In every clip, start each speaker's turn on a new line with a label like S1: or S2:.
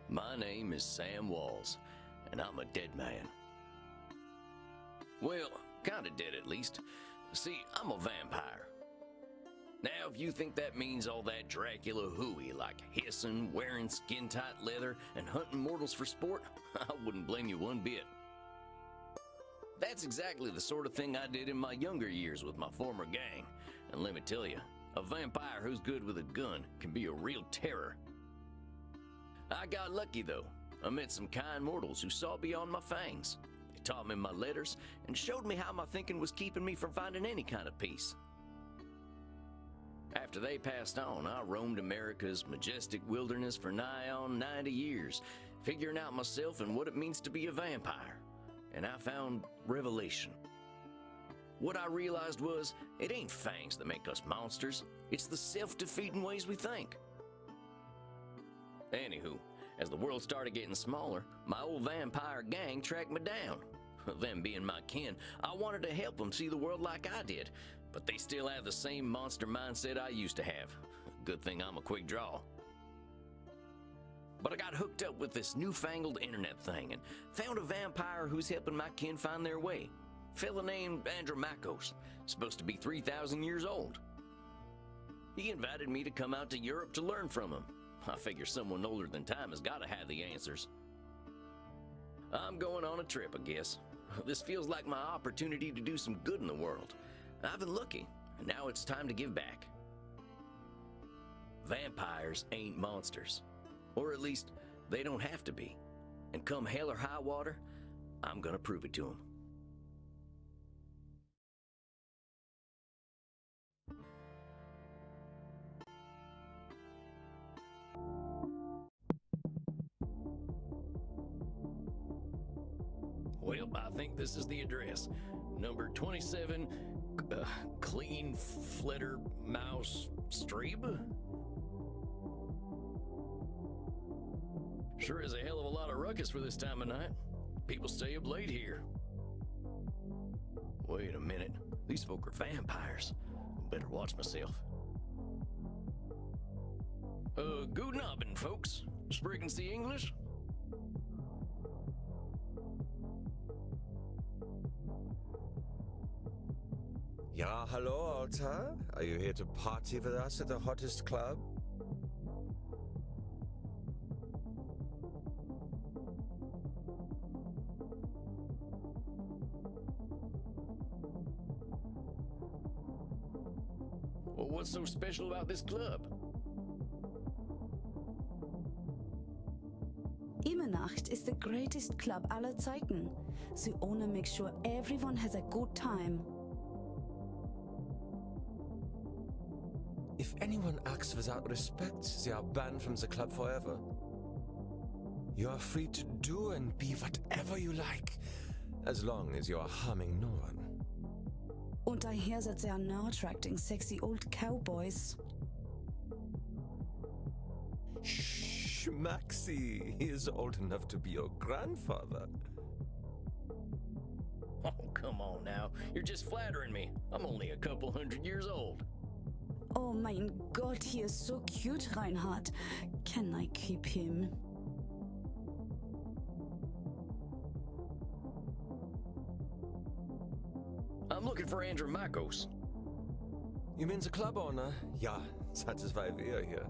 S1: My name is Sam Walls, and I'm a dead man. Well, kinda dead at least. See, I'm a vampire. Now, if you think that means all that Dracula hooey, like hissing, wearing skin-tight leather, and hunting mortals for sport, I wouldn't blame you one bit. That's exactly the sort of thing I did in my younger years with my former gang. And let me tell you, a vampire who's good with a gun can be a real terror. I got lucky though. I met some kind mortals who saw beyond my fangs. They taught me my letters and showed me how my thinking was keeping me from finding any kind of peace. After they passed on, I roamed America's majestic wilderness for nigh on 90 years, figuring out myself and what it means to be a vampire. And I found revelation. What I realized was, it ain't fangs that make us monsters. It's the self-defeating ways we think. Anywho, as the world started getting smaller, my old vampire gang tracked me down. Them being my kin, I wanted to help them see the world like I did, but they still have the same monster mindset I used to have. Good thing I'm a quick draw. But I got hooked up with this newfangled internet thing and found a vampire who's helping my kin find their way. Fella named Andromachos, supposed to be 3,000 years old. He invited me to come out to Europe to learn from him. I figure someone older than time has got to have the answers. I'm going on a trip, I guess. This feels like my opportunity to do some good in the world. I've been lucky, and now it's time to give back. Vampires ain't monsters. Or at least, they don't have to be. And come hell or high water, I'm gonna prove it to them. Well, I think this is the address. Number 27, Clean Flitter Mouse Strebe? Sure is a hell of a lot of ruckus for this time of night. People stay up late here. Wait a minute. These folk are vampires. Better watch myself. Guten Abend, folks. Sprechen Sie English?
S2: Ja, hello, Alta. Are you here to party with us at the hottest club?
S1: Well, what's so special about this club?
S3: Immernacht is the greatest club aller Zeiten. The owner makes sure everyone has a good time.
S2: If anyone acts without respect, they are banned from the club forever. You are free to do and be whatever you like, as long as you are harming no one.
S3: Und I hear that they are now attracting sexy old cowboys.
S2: Shh, Maxie, he is old enough to be your grandfather.
S1: Oh, come on now. You're just flattering me. I'm only a couple 100 years old.
S3: Oh mein Gott, he is so cute, Reinhard. Can I keep him?
S1: I'm looking for Andromachos.
S2: You mean the club owner? Ja, that is why we are here.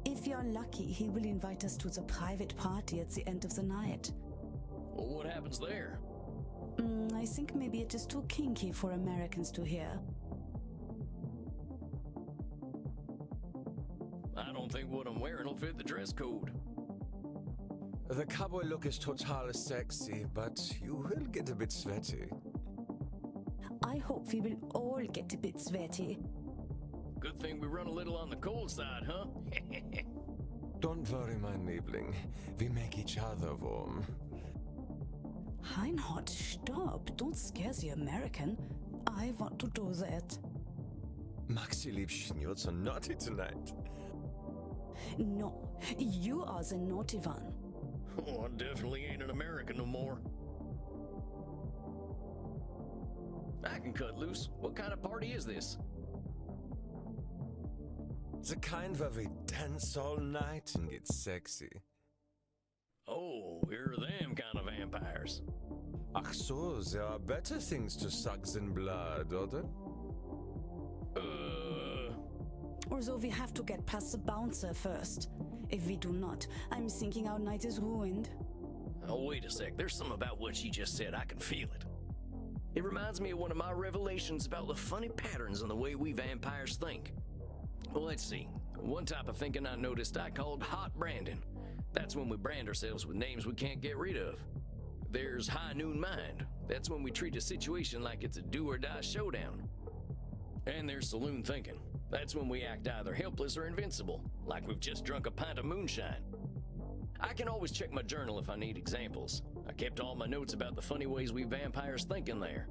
S3: If you're lucky, he will invite us to the private party at the end of the night.
S1: Well, what happens there?
S3: I think maybe it is too kinky for Americans to hear.
S1: I don't think what I'm wearing will fit the dress code.
S2: The cowboy look is total sexy, but you will get a bit sweaty.
S3: I hope we will all get a bit sweaty.
S1: Good thing we run a little on the cold side, huh?
S2: Don't worry, my Liebling. We make each other warm.
S3: Reinhard, stop. Don't scare the American. I want to do that.
S2: Maxi Liebchen, you're so naughty tonight.
S3: No, you are the naughty one.
S1: Oh, I definitely ain't an American no more. I can cut loose. What kind of party is this?
S2: The kind where we dance all night and get sexy.
S1: we're them kind of vampires.
S2: Ach so, there are better things to suck than blood, are there?
S3: Although we have to get past the bouncer first. If we do not, I'm thinking our night is ruined.
S1: Oh, wait a sec. There's something about what she just said. I can feel it. It reminds me of one of my revelations about the funny patterns in the way we vampires think. Well, let's see. One type of thinking I noticed I called hot branding. That's when we brand ourselves with names we can't get rid of. There's high noon mind. That's when we treat a situation like it's a do-or-die showdown. And there's saloon thinking. That's when we act either helpless or invincible, like we've just drunk a pint of moonshine. I can always check my journal if I need examples. I kept all my notes about the funny ways we vampires think in there.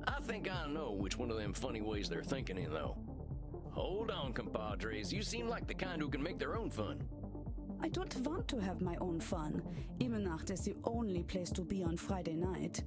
S1: I think I know which one of them funny ways they're thinking in, though. Hold on, compadres. You seem like the kind who can make their own fun.
S3: I don't want to have my own fun. Immernacht is the only place to be on Friday night.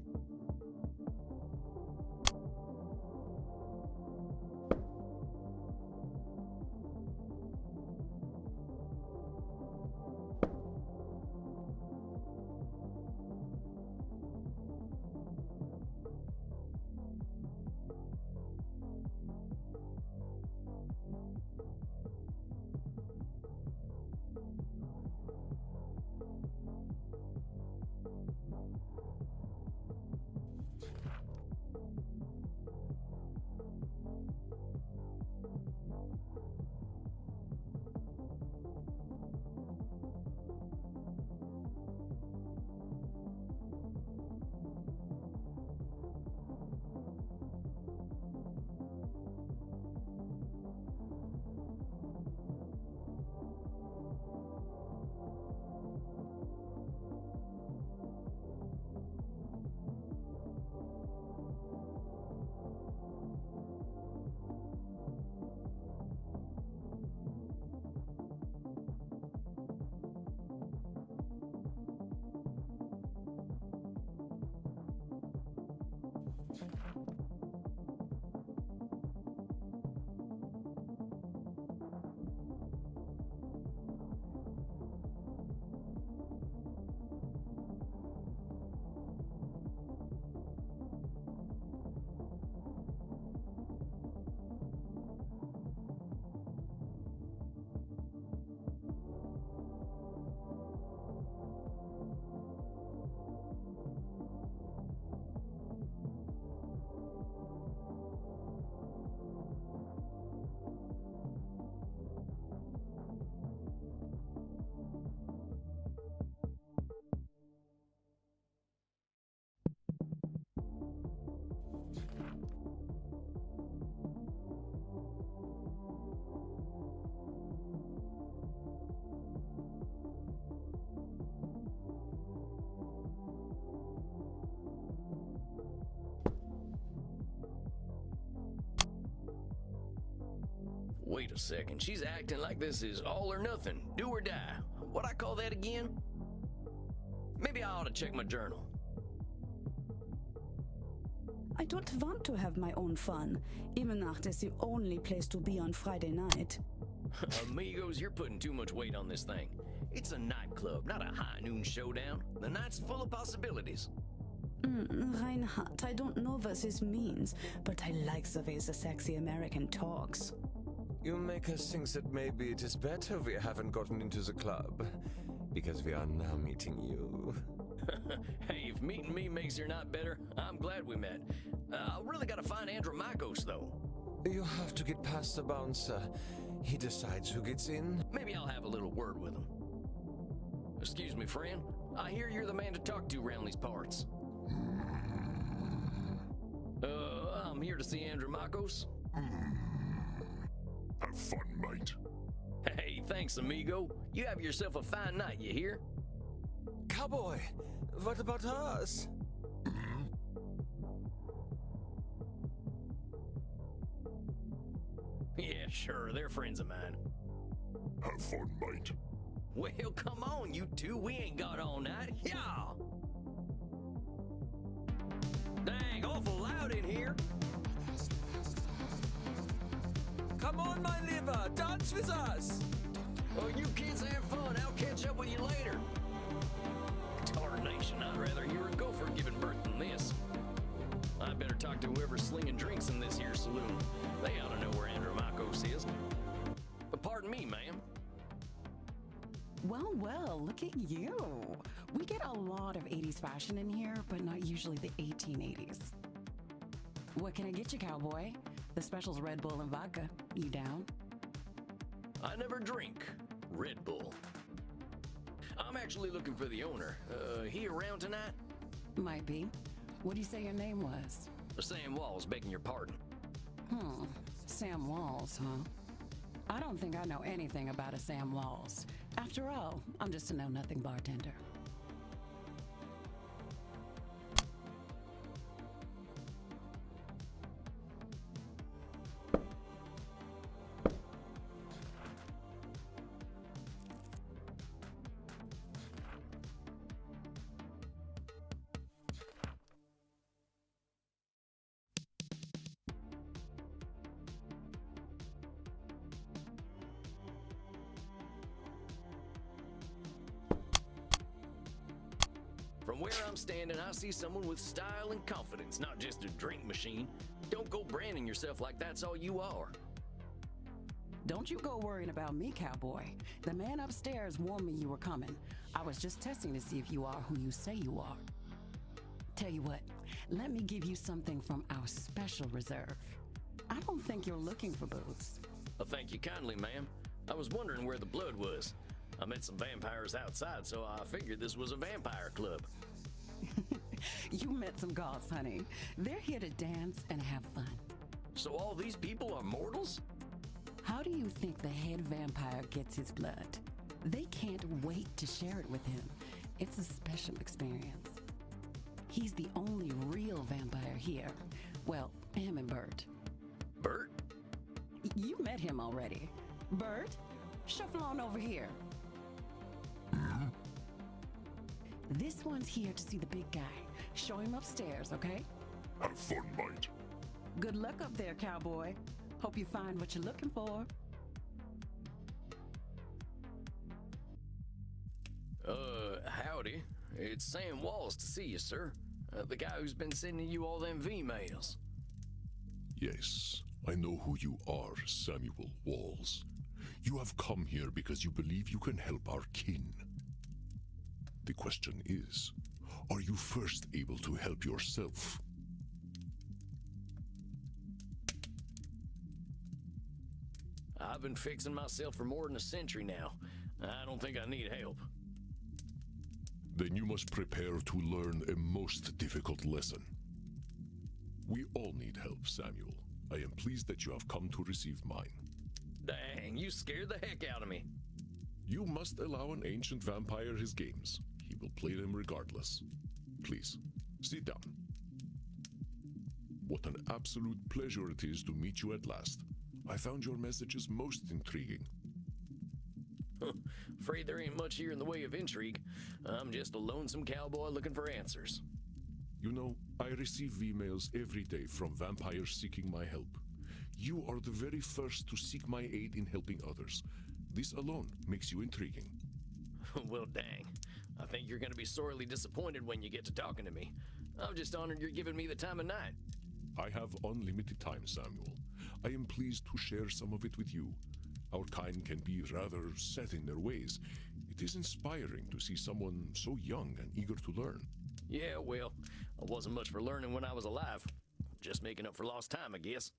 S1: Wait a second, she's acting like this is all or nothing, do or die. What I call that again? Maybe I ought to check my journal.
S3: I don't want to have my own fun. Immernacht is the only place to be on Friday night.
S1: Amigos, you're putting too much weight on this thing. It's a nightclub, not a high noon showdown. The night's full of possibilities.
S3: Reinhard, I don't know what this means, but I like the way the sexy American talks.
S2: You make us think that maybe it is better we haven't gotten into the club, because we are now meeting you.
S1: Hey, if meeting me makes your night better, I'm glad we met. I really gotta find Andromachos, though.
S2: You have to get past the bouncer. He decides who gets in.
S1: Maybe I'll have a little word with him. Excuse me, friend. I hear you're the man to talk to around these parts. I'm here to see Andromachos.
S4: Have fun, mate.
S1: Hey, thanks, amigo. You have yourself a fine night, you hear?
S2: Cowboy, what about us?
S1: Yeah, sure, they're friends of mine.
S4: Have fun, mate.
S1: Well, come on, you two. We ain't got all night. Yeah. Dang, awful loud in here.
S2: Come on, my liver, dance with us!
S1: Well, you kids have fun. I'll catch up with you later. insemination. I'd rather hear a gopher giving birth than this. I better talk to whoever's slinging drinks in this here saloon. They ought to know where Andromachos is. But pardon me, ma'am.
S5: Well, well, look at you. We get a lot of 80s fashion in here, but not usually the 1880s. What can I get you, cowboy? The special's Red Bull and vodka. You down?
S1: I never drink Red Bull. I'm actually looking for the owner. He around tonight?
S5: Might be. What do you say your name was?
S1: Sam Walls, begging your pardon.
S5: Sam Walls, huh? I don't think I know anything about a Sam Walls. After all, I'm just a know-nothing bartender.
S1: From where I'm standing, I see someone with style and confidence, not just a drink machine. Don't go branding yourself like that's all you are.
S5: Don't you go worrying about me, cowboy. The man upstairs warned me you were coming. I was just testing to see if you are who you say you are. Tell you what, let me give you something from our special reserve. I don't think you're looking for booze.
S1: Well, thank you kindly, ma'am. I was wondering where the blood was. I met some vampires outside, so I figured this was a vampire club.
S5: You met some goths, honey. They're here to dance and have fun.
S1: So all these people are mortals?
S5: How do you think the head vampire gets his blood? They can't wait to share it with him. It's a special experience. He's the only real vampire here. Well, him and Bert.
S1: Bert?
S5: You met him already. Bert, shuffle on over here. This one's here to see the big guy. Show him upstairs, okay?
S4: Have fun, mate.
S5: Good luck up there, cowboy. Hope you find what you're looking for.
S1: Howdy. It's Sam Walls to see you, sir. The guy who's been sending you all them V-mails.
S4: Yes, I know who you are, Samuel Walls. You have come here because you believe you can help our kin. The question is, are you first able to help yourself?
S1: I've been fixing myself for more than a century now. I don't think I need help.
S4: Then you must prepare to learn a most difficult lesson. We all need help, Samuel. I am pleased that you have come to receive mine.
S1: Dang, you scared the heck out of me.
S4: You must allow an ancient vampire his games. He will play them regardless. Please, sit down. What an absolute pleasure it is to meet you at last. I found your messages most intriguing.
S1: Afraid there ain't much here in the way of intrigue. I'm just a lonesome cowboy looking for answers.
S4: You know, I receive V-mails every day from vampires seeking my help. You are the very first to seek my aid in helping others. This alone makes you intriguing.
S1: Well, dang. I think you're going to be sorely disappointed when you get to talking to me. I'm just honored you're giving me the time of night.
S4: I have unlimited time, Samuel. I am pleased to share some of it with you. Our kind can be rather set in their ways. It is inspiring to see someone so young and eager to learn.
S1: Yeah, well, I wasn't much for learning when I was alive. Just making up for lost time, I guess.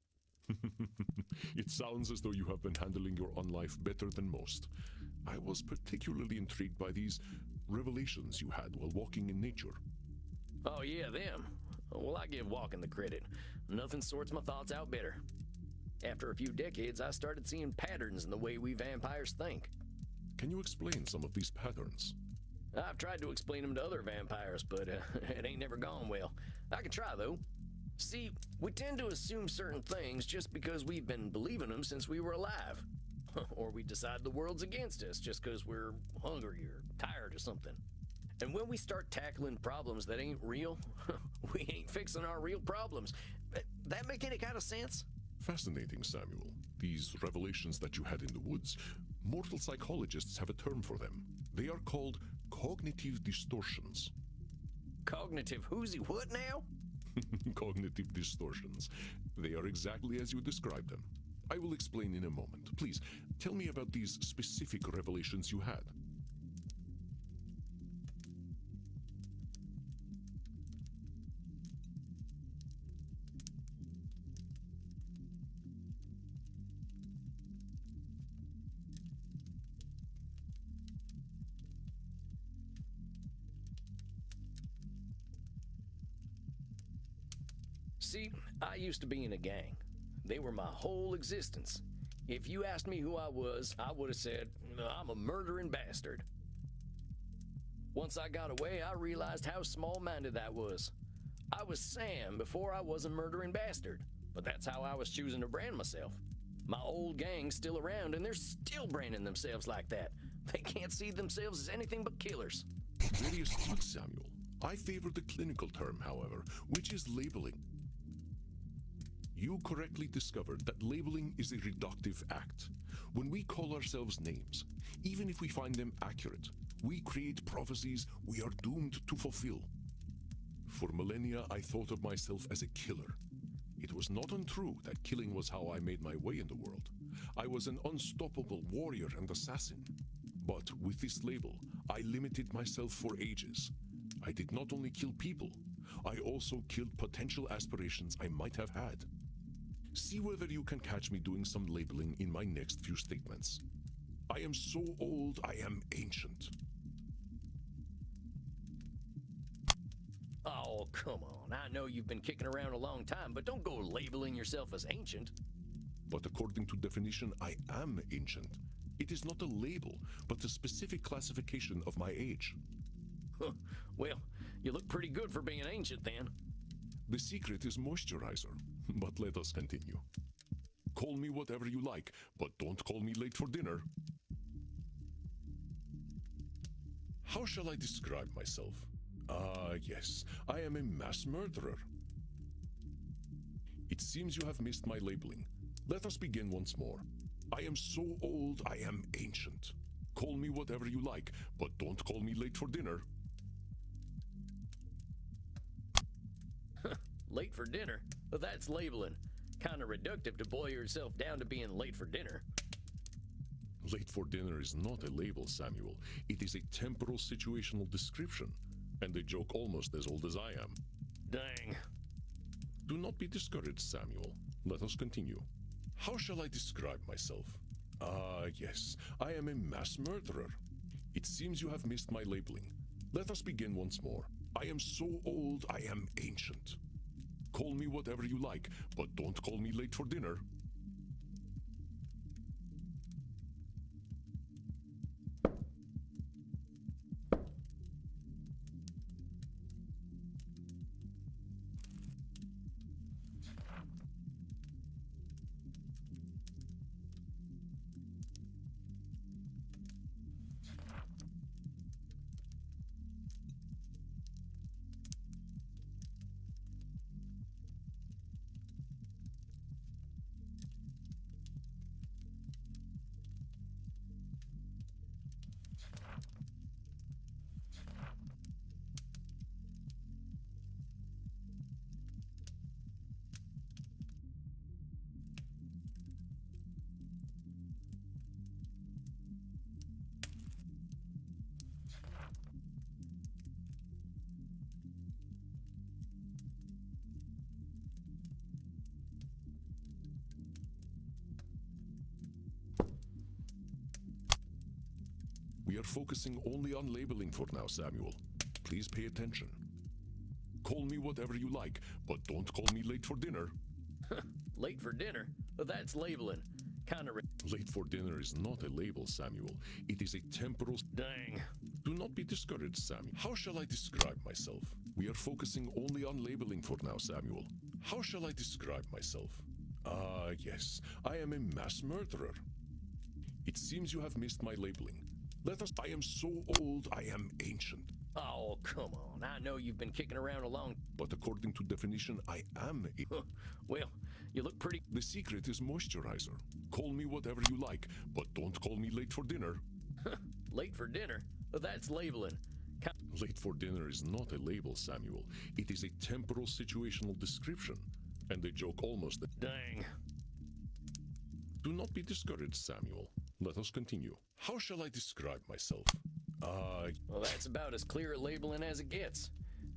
S4: It sounds as though you have been handling your own life better than most. I was particularly intrigued by these revelations you had while walking in nature.
S1: Oh, yeah, them. Well, I give walking the credit. Nothing sorts my thoughts out better. After a few decades, I started seeing patterns in the way we vampires think.
S4: Can you explain some of these patterns?
S1: I've tried to explain them to other vampires, but it ain't never gone well. I can try, though. See, we tend to assume certain things just because we've been believing them since we were alive. Or we decide the world's against us just because we're hungry or tired or something. And when we start tackling problems that ain't real, we ain't fixing our real problems. That make any kind of sense?
S4: Fascinating, Samuel. These revelations that you had in the woods, mortal psychologists have a term for them. They are called cognitive distortions.
S1: Cognitive whoozy what now?
S4: Cognitive distortions. They are exactly as you described them. I will explain in a moment. Please, tell me about these specific revelations you had.
S1: See, I used to be in a gang. They were my whole existence. If you asked me who I was, I would have said, I'm a murdering bastard. Once I got away, I realized how small-minded that was. I was Sam before I was a murdering bastard, but that's how I was choosing to brand myself. My old gang's still around, and they're still branding themselves like that. They can't see themselves as anything but killers.
S4: Very astute, Samuel. I favor the clinical term, however, which is labeling. You correctly discovered that labeling is a reductive act. When we call ourselves names, even if we find them accurate, we create prophecies we are doomed to fulfill. For millennia, I thought of myself as a killer. It was not untrue that killing was how I made my way in the world. I was an unstoppable warrior and assassin. But with this label, I limited myself for ages. I did not only kill people, I also killed potential aspirations I might have had. See whether you can catch me doing some labeling in my next few statements. I am so old, I am ancient.
S1: Oh, come on. I know you've been kicking around a long time, but don't go labeling yourself as ancient.
S4: But according to definition, I am ancient. It is not a label, but a specific classification of my age.
S1: Huh. Well, you look pretty good for being ancient then.
S4: The secret is moisturizer, but let us continue. Call me whatever you like, but don't call me late for dinner. How shall I describe myself? Yes, I am a mass murderer. It seems you have missed my labeling. Let us begin once more. I am so old, I am ancient. Call me whatever you like, but don't call me late for dinner.
S1: Late for dinner? Well, that's labeling. Kind of reductive to boil yourself down to being late for dinner.
S4: Late for dinner is not a label, Samuel. It is a temporal situational description, and a joke almost as old as I am.
S1: Dang.
S4: Do not be discouraged, Samuel. Let us continue. How shall I describe myself? Yes, I am a mass murderer. It seems you have missed my labeling. Let us begin once more. I am so old, I am ancient. Call me whatever you like, but don't call me late for dinner. We are focusing only on labeling for now, Samuel. Please pay attention. Call me whatever you like, but don't call me late for dinner.
S1: Late for dinner? Well, that's labeling. Kind of
S4: Late for dinner is not a label, Samuel. It is a temporal...
S1: Dang.
S4: Do not be discouraged, Samuel. How shall I describe myself? We are focusing only on labeling for now, Samuel. How shall I describe myself? Yes, I am a mass murderer. It seems you have missed my labeling. Let us... I am so old, I am ancient.
S1: Oh, come on. I know you've been kicking around a long...
S4: But according to definition, I am a...
S1: Well, you look pretty...
S4: The secret is moisturizer. Call me whatever you like, but don't call me late for dinner.
S1: Late for dinner? Well, that's labeling.
S4: Late for dinner is not a label, Samuel. It is a temporal situational description. And a joke almost.
S1: Dang.
S4: Do not be discouraged, Samuel. Let us continue. How shall I describe myself?
S1: Well, that's about as clear a labeling as it gets.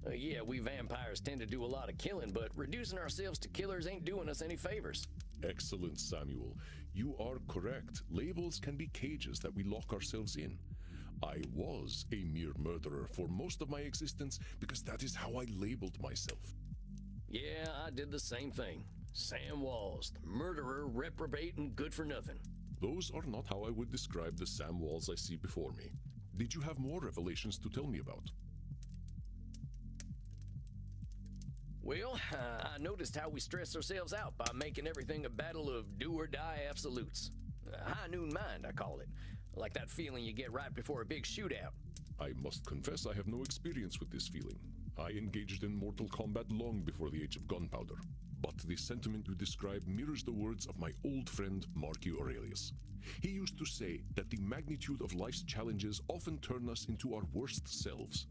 S1: Yeah, we vampires tend to do a lot of killing, but reducing ourselves to killers ain't doing us any favors.
S4: Excellent, Samuel. You are correct. Labels can be cages that we lock ourselves in. I was a mere murderer for most of my existence because that is how I labeled myself.
S1: Yeah, I did the same thing. Sam Walls, the murderer, reprobate, and good for nothing.
S4: Those are not how I would describe the Sam Walls I see before me. Did you have more revelations to tell me about?
S1: Well, I noticed how we stress ourselves out by making everything a battle of do-or-die absolutes. High noon mind, I call it. Like that feeling you get right before a big shootout.
S4: I must confess I have no experience with this feeling. I engaged in mortal combat long before the age of gunpowder. But the sentiment you describe mirrors the words of my old friend Marcus Aurelius. He used to say that the magnitude of life's challenges often turn us into our worst selves.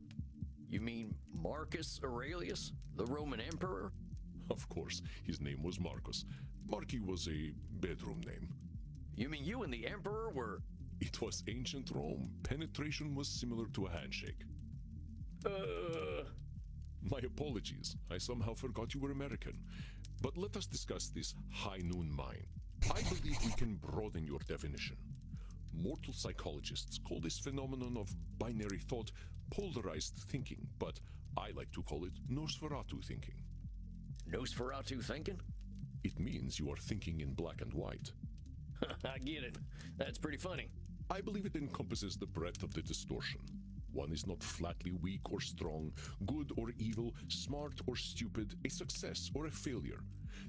S1: You mean Marcus Aurelius, the Roman emperor?
S4: Of course, his name was Marcus. Marcus was a bedroom name.
S1: You mean you and the emperor were...
S4: It was ancient Rome. Penetration was similar to a handshake. My apologies. I somehow forgot you were American. But let us discuss this high noon mind. I believe we can broaden your definition. Mortal psychologists call this phenomenon of binary thought polarized thinking, but I like to call it Nosferatu thinking.
S1: Nosferatu thinking?
S4: It means you are thinking in black and white.
S1: I get it. That's pretty funny.
S4: I believe it encompasses the breadth of the distortion. One is not flatly weak or strong, good or evil, smart or stupid, a success or a failure.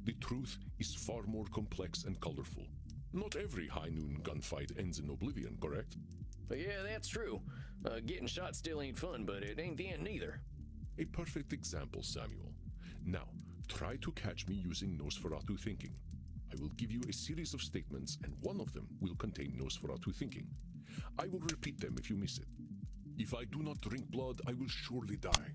S4: The truth is far more complex and colorful. Not every high noon gunfight ends in oblivion, correct?
S1: Yeah, that's true. Getting shot still ain't fun, but it ain't the end neither.
S4: A perfect example, Samuel. Now, try to catch me using Nosferatu thinking. I will give you a series of statements, and one of them will contain Nosferatu thinking. I will repeat them if you miss it. If I do not drink blood, I will surely die.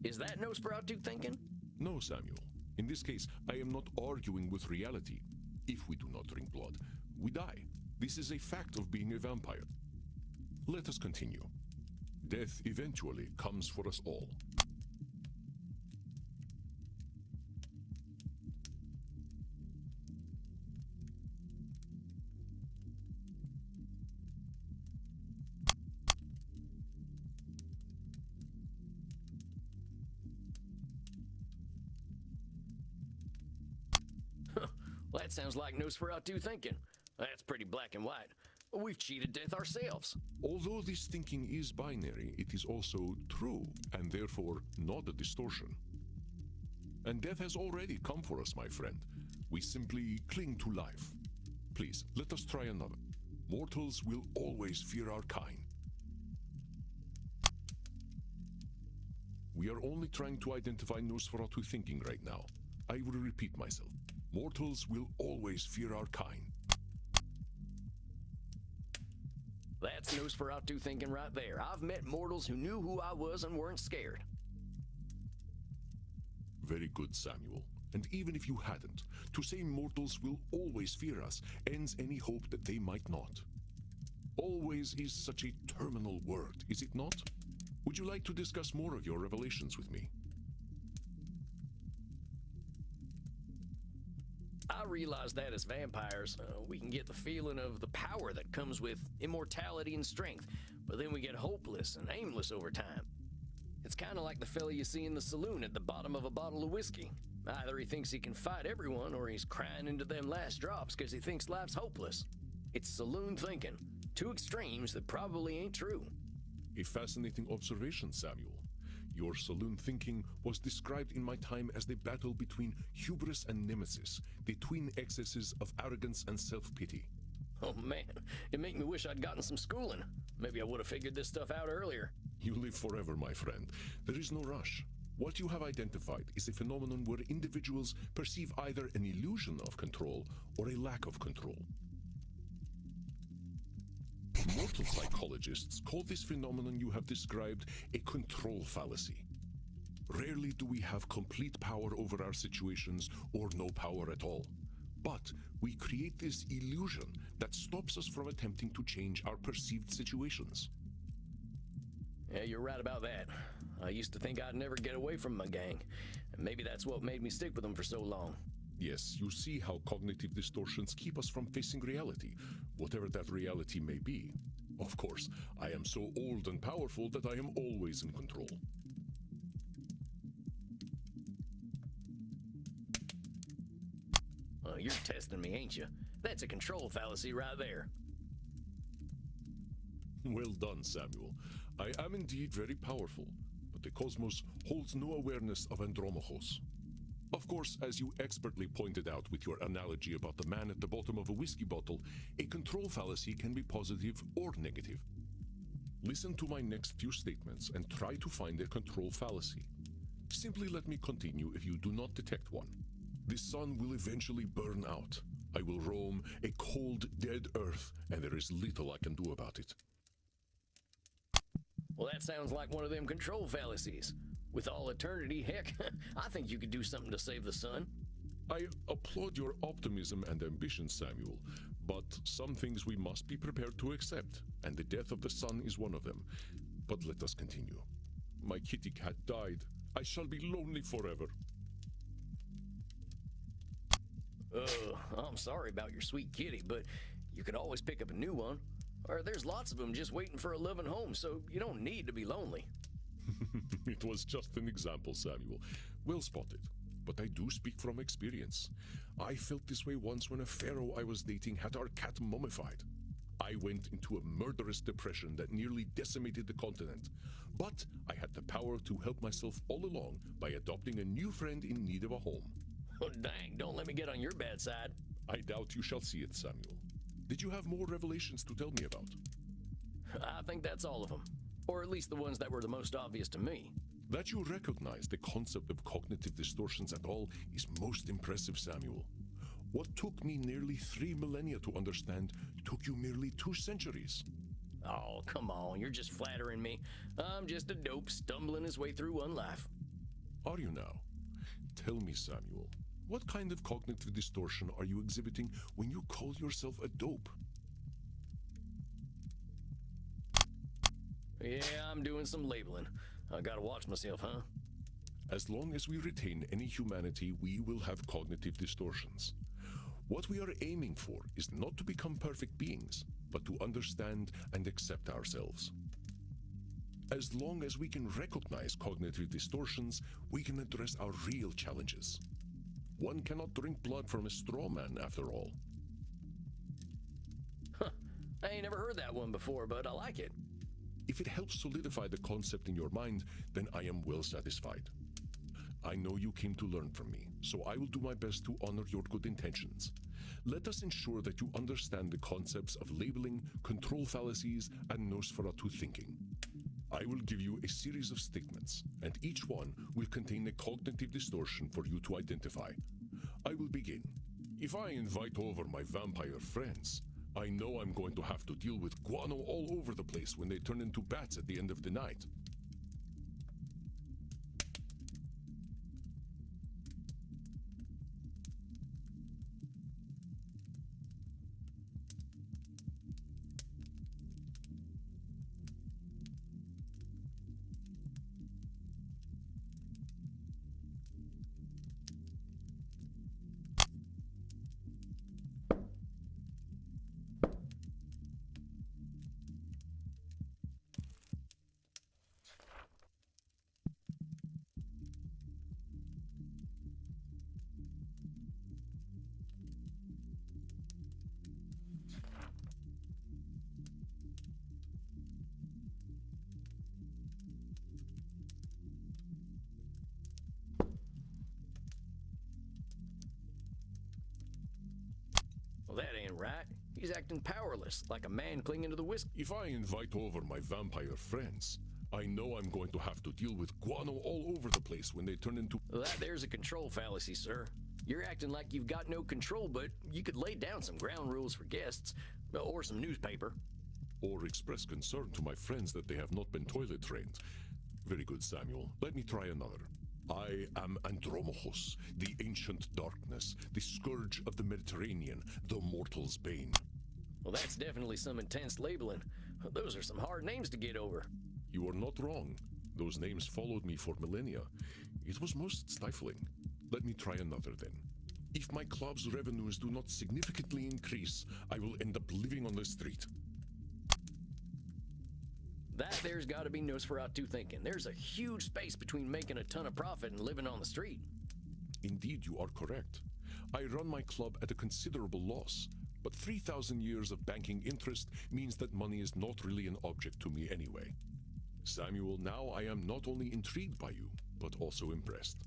S1: Is that Nosferatu thinking?
S4: No, Samuel. In this case, I am not arguing with reality. If we do not drink blood, we die. This is a fact of being a vampire. Let us continue. Death eventually comes for us all.
S1: Well, that sounds like Nosferatu thinking. That's pretty black and white. We've cheated death ourselves.
S4: Although this thinking is binary, it is also true, and therefore not a distortion. And death has already come for us, my friend. We simply cling to life. Please, let us try another. Mortals will always fear our kind. We are only trying to identify Nosferatu thinking right now. I will repeat myself. Mortals will always fear our kind.
S1: That's Nosferatu thinking right there. I've met mortals who knew who I was and weren't scared.
S4: Very good, Samuel. And even if you hadn't, to say mortals will always fear us ends any hope that they might not. Always is such a terminal word, is it not? Would you like to discuss more of your revelations with me?
S1: I realize that as vampires, we can get the feeling of the power that comes with immortality and strength, but then we get hopeless and aimless over time. It's kind of like the fella you see in the saloon at the bottom of a bottle of whiskey. Either he thinks he can fight everyone, or he's crying into them last drops because he thinks life's hopeless. It's saloon thinking. Two extremes that probably ain't true.
S4: A fascinating observation, Samuel. Your saloon thinking was described in my time as the battle between hubris and nemesis, the twin excesses of arrogance and self-pity.
S1: Oh man, it make me wish I'd gotten some schooling. Maybe I would have figured this stuff out earlier.
S4: You live forever, my friend. There is no rush. What you have identified is a phenomenon where individuals perceive either an illusion of control or a lack of control. Mental psychologists call this phenomenon you have described a control fallacy. Rarely do we have complete power over our situations or no power at all. But we create this illusion that stops us from attempting to change our perceived situations.
S1: Yeah, you're right about that. I used to think I'd never get away from my gang, and maybe that's what made me stick with them for so long.
S4: Yes, you see how cognitive distortions keep us from facing reality, whatever that reality may be. Of course, I am so old and powerful that I am always in control.
S1: You're testing me, ain't you? That's a control fallacy right there.
S4: Well done, Samuel. I am indeed very powerful, but the cosmos holds no awareness of Andromachos. Of course, as you expertly pointed out with your analogy about the man at the bottom of a whiskey bottle, a control fallacy can be positive or negative. Listen to my next few statements and try to find a control fallacy. Simply let me continue if you do not detect one. The sun will eventually burn out. I will roam a cold, dead earth, and there is little I can do about it.
S1: Well, that sounds like one of them control fallacies. With all eternity, heck, I think you could do something to save the sun.
S4: I applaud your optimism and ambition, Samuel, but some things we must be prepared to accept, and the death of the sun is one of them. But let us continue. My kitty cat died. I shall be lonely forever.
S1: I'm sorry about your sweet kitty, but you can always pick up a new one. Or there's lots of them just waiting for a loving home, so you don't need to be lonely.
S4: It was just an example, Samuel. Well spotted. But I do speak from experience. I felt this way once when a pharaoh I was dating had our cat mummified. I went into a murderous depression that nearly decimated the continent. But I had the power to help myself all along by adopting a new friend in need of a home.
S1: Oh, dang, don't let me get on your bad side.
S4: I doubt you shall see it, Samuel. Did you have more revelations to tell me about?
S1: I think that's all of them. Or at least the ones that were the most obvious to me.
S4: That you recognize the concept of cognitive distortions at all is most impressive, Samuel. What took me nearly 3 millennia to understand took you merely 2 centuries.
S1: Oh, come on, you're just flattering me. I'm just a dope stumbling his way through one life.
S4: Are you now? Tell me, Samuel, what kind of cognitive distortion are you exhibiting when you call yourself a dope?
S1: Yeah, I'm doing some labeling. I gotta watch myself, huh?
S4: As long as we retain any humanity, we will have cognitive distortions. What we are aiming for is not to become perfect beings, but to understand and accept ourselves. As long as we can recognize cognitive distortions, we can address our real challenges. One cannot drink blood from a straw man, after all.
S1: Huh. I ain't never heard that one before, but I like it.
S4: If it helps solidify the concept in your mind, then I am well satisfied. I know you came to learn from me, so I will do my best to honor your good intentions. Let us ensure that you understand the concepts of labeling, control fallacies, and Nosferatu thinking. I will give you a series of statements, and each one will contain a cognitive distortion for you to identify. I will begin. If I invite over my vampire friends, I know I'm going to have to deal with guano all over the place when they turn into bats at the end of the night.
S1: Well, that ain't right. He's acting powerless, like a man clinging to the whiskey.
S4: If I invite over my vampire friends, I know I'm going to have to deal with guano all over the place when they turn into...
S1: That there's a control fallacy, sir. You're acting like you've got no control, but you could lay down some ground rules for guests, or some newspaper.
S4: or express concern to my friends that they have not been toilet trained. Very good, Samuel. Let me try another. I am Andromachus, the ancient darkness, the scourge of the Mediterranean, the mortal's bane.
S1: Well, that's definitely some intense labeling. Those are some hard names to get over.
S4: You are not wrong. Those names followed me for millennia. It was most stifling. Let me try another then. If my club's revenues do not significantly increase, I will end up living on the street.
S1: That there's got to be Nosferatu thinking. There's a huge space between making a ton of profit and living on the street.
S4: Indeed, you are correct. I run my club at a considerable loss, but 3,000 years of banking interest means that money is not really an object to me anyway. Samuel, now I am not only intrigued by you, but also impressed.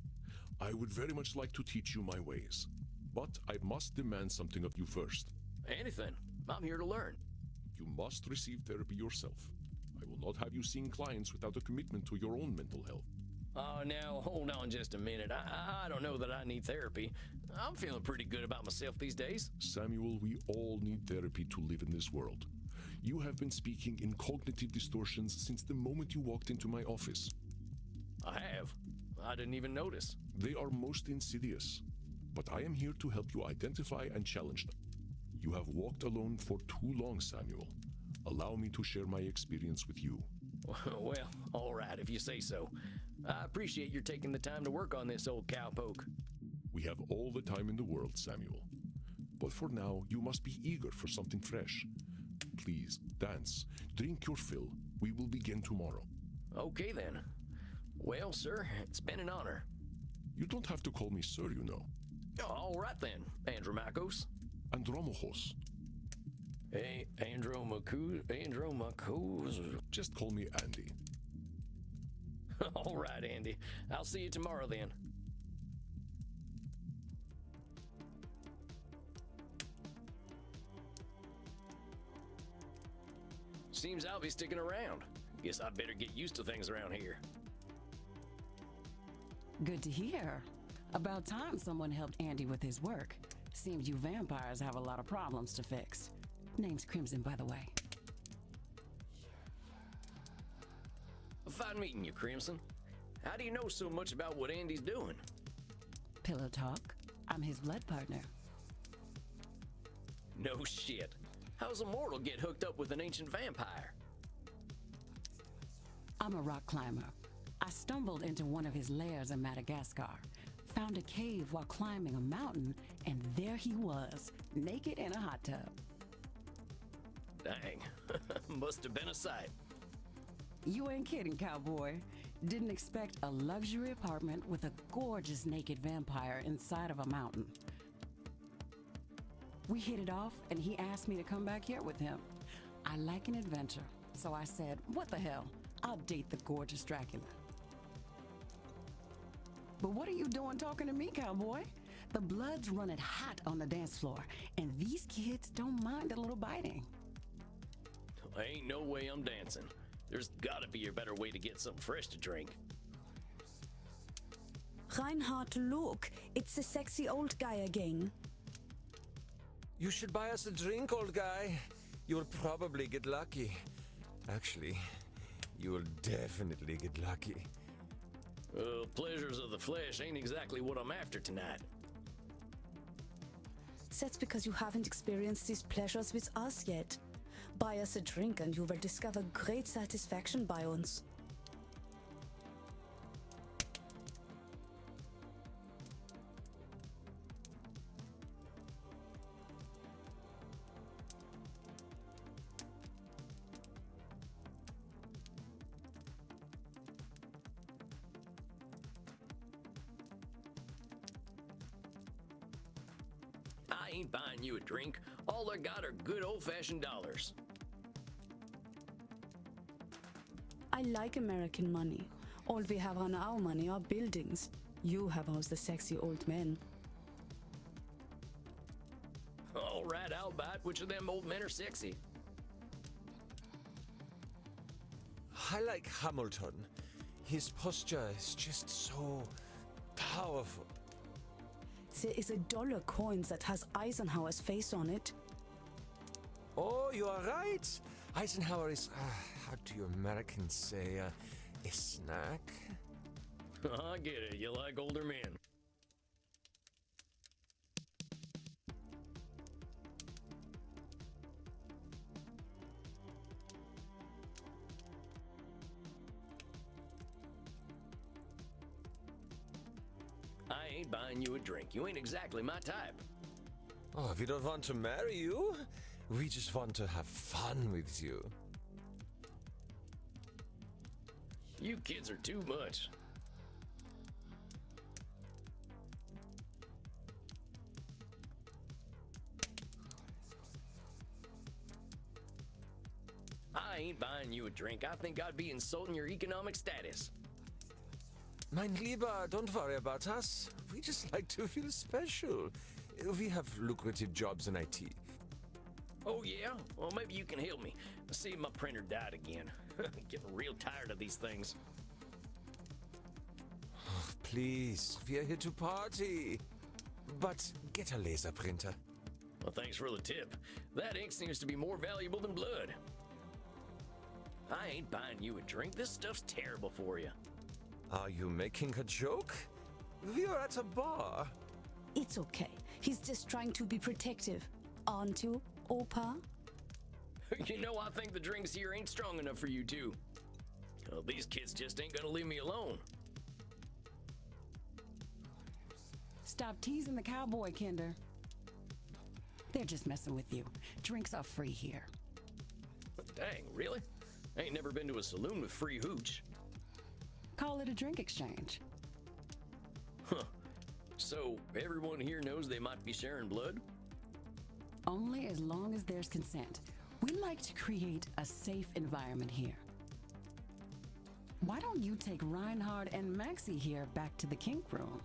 S4: I would very much like to teach you my ways, but I must demand something of you first.
S1: Anything. I'm here to learn.
S4: You must receive therapy yourself. I will not have you seeing clients without a commitment to your own mental health.
S1: Oh, now, hold on just a minute. I don't know that I need therapy. I'm feeling pretty good about myself these days.
S4: Samuel, we all need therapy to live in this world. You have been speaking in cognitive distortions since the moment you walked into my office.
S1: I have. I didn't even notice.
S4: They are most insidious, but I am here to help you identify and challenge them. You have walked alone for too long, Samuel. Allow me to share my experience with you.
S1: Well, all right, if you say so. I appreciate your taking the time to work on this, old cowpoke.
S4: We have all the time in the world, Samuel. But for now, you must be eager for something fresh. Please, dance, drink your fill. We will begin tomorrow.
S1: Okay, then. Well, sir, it's been an honor.
S4: You don't have to call me sir, you know.
S1: All right, then, Andromachus.
S4: Andromachos.
S1: Hey, Andromachus.
S4: Just call me Andy.
S1: All right, Andy. I'll see you tomorrow, then. Seems I'll be sticking around. Guess I better get used to things around here.
S5: Good to hear. About time someone helped Andy with his work. Seems you vampires have a lot of problems to fix. Name's Crimson, by the way.
S1: Fine meeting you, Crimson. How do you know so much about what Andy's doing?
S5: Pillow talk. I'm his blood partner.
S1: No shit. How's a mortal get hooked up with an ancient vampire?
S5: I'm a rock climber. I stumbled into one of his lairs in Madagascar, found a cave while climbing a mountain, and there he was, naked in a hot tub.
S1: Dang. Must have been a sight.
S5: You ain't kidding, cowboy. Didn't expect a luxury apartment with a gorgeous naked vampire inside of a mountain. We hit it off, and he asked me to come back here with him. I like an adventure, so I said, what the hell? I'll date the gorgeous Dracula. But what are you doing talking to me, cowboy? The blood's running hot on the dance floor, and these kids don't mind a little biting.
S1: Ain't no way I'm dancing. There's gotta be a better way to get something fresh to drink.
S3: Reinhard, look, it's the sexy old guy again.
S2: You should buy us a drink, old guy. You'll probably get lucky. Actually, you will definitely get lucky.
S1: Pleasures of the flesh ain't exactly what I'm after tonight.
S3: That's because you haven't experienced these pleasures with us yet. Buy us a drink and you will discover great satisfaction by uns.
S1: I ain't buying you a drink. All I got are good old-fashioned dollars.
S3: I like American money. All we have on our money are buildings. You have us the sexy old men.
S1: All right, I'll bite. Which of them old men are sexy?
S2: I like Hamilton. His posture is just so powerful.
S3: There is a dollar coin that has Eisenhower's face on it.
S2: Oh, you are right. Eisenhower is, how do you Americans say, a snack?
S1: I get it. You like older men. I ain't buying you a drink. You ain't exactly my type.
S2: Oh, we don't want to marry you. We just want to have fun with you.
S1: You kids are too much. I ain't buying you a drink. I think I'd be insulting your economic status.
S2: Mein Lieber, don't worry about us. We just like to feel special. We have lucrative jobs in IT.
S1: Oh, yeah? Well, maybe you can help me. See, my printer died again. Getting real tired of these things.
S2: Oh, please, we are here to party. But get a laser printer.
S1: Well, thanks for the tip. That ink seems to be more valuable than blood. I ain't buying you a drink. This stuff's terrible for you.
S2: Are you making a joke? We are at a bar.
S3: It's okay. He's just trying to be protective. Aren't you, Opa?
S1: You know, I think the drinks here ain't strong enough for you two. Well, these kids just ain't gonna leave me alone.
S5: Stop teasing the cowboy, Kinder. They're just messing with you. Drinks are free here.
S1: Dang, really? I ain't never been to a saloon with free hooch.
S5: Call it a drink exchange.
S1: Huh. So, everyone here knows they might be sharing blood?
S5: Only as long as there's consent. We like to create a safe environment here. Why don't you take Reinhard and Maxie here back to the kink room?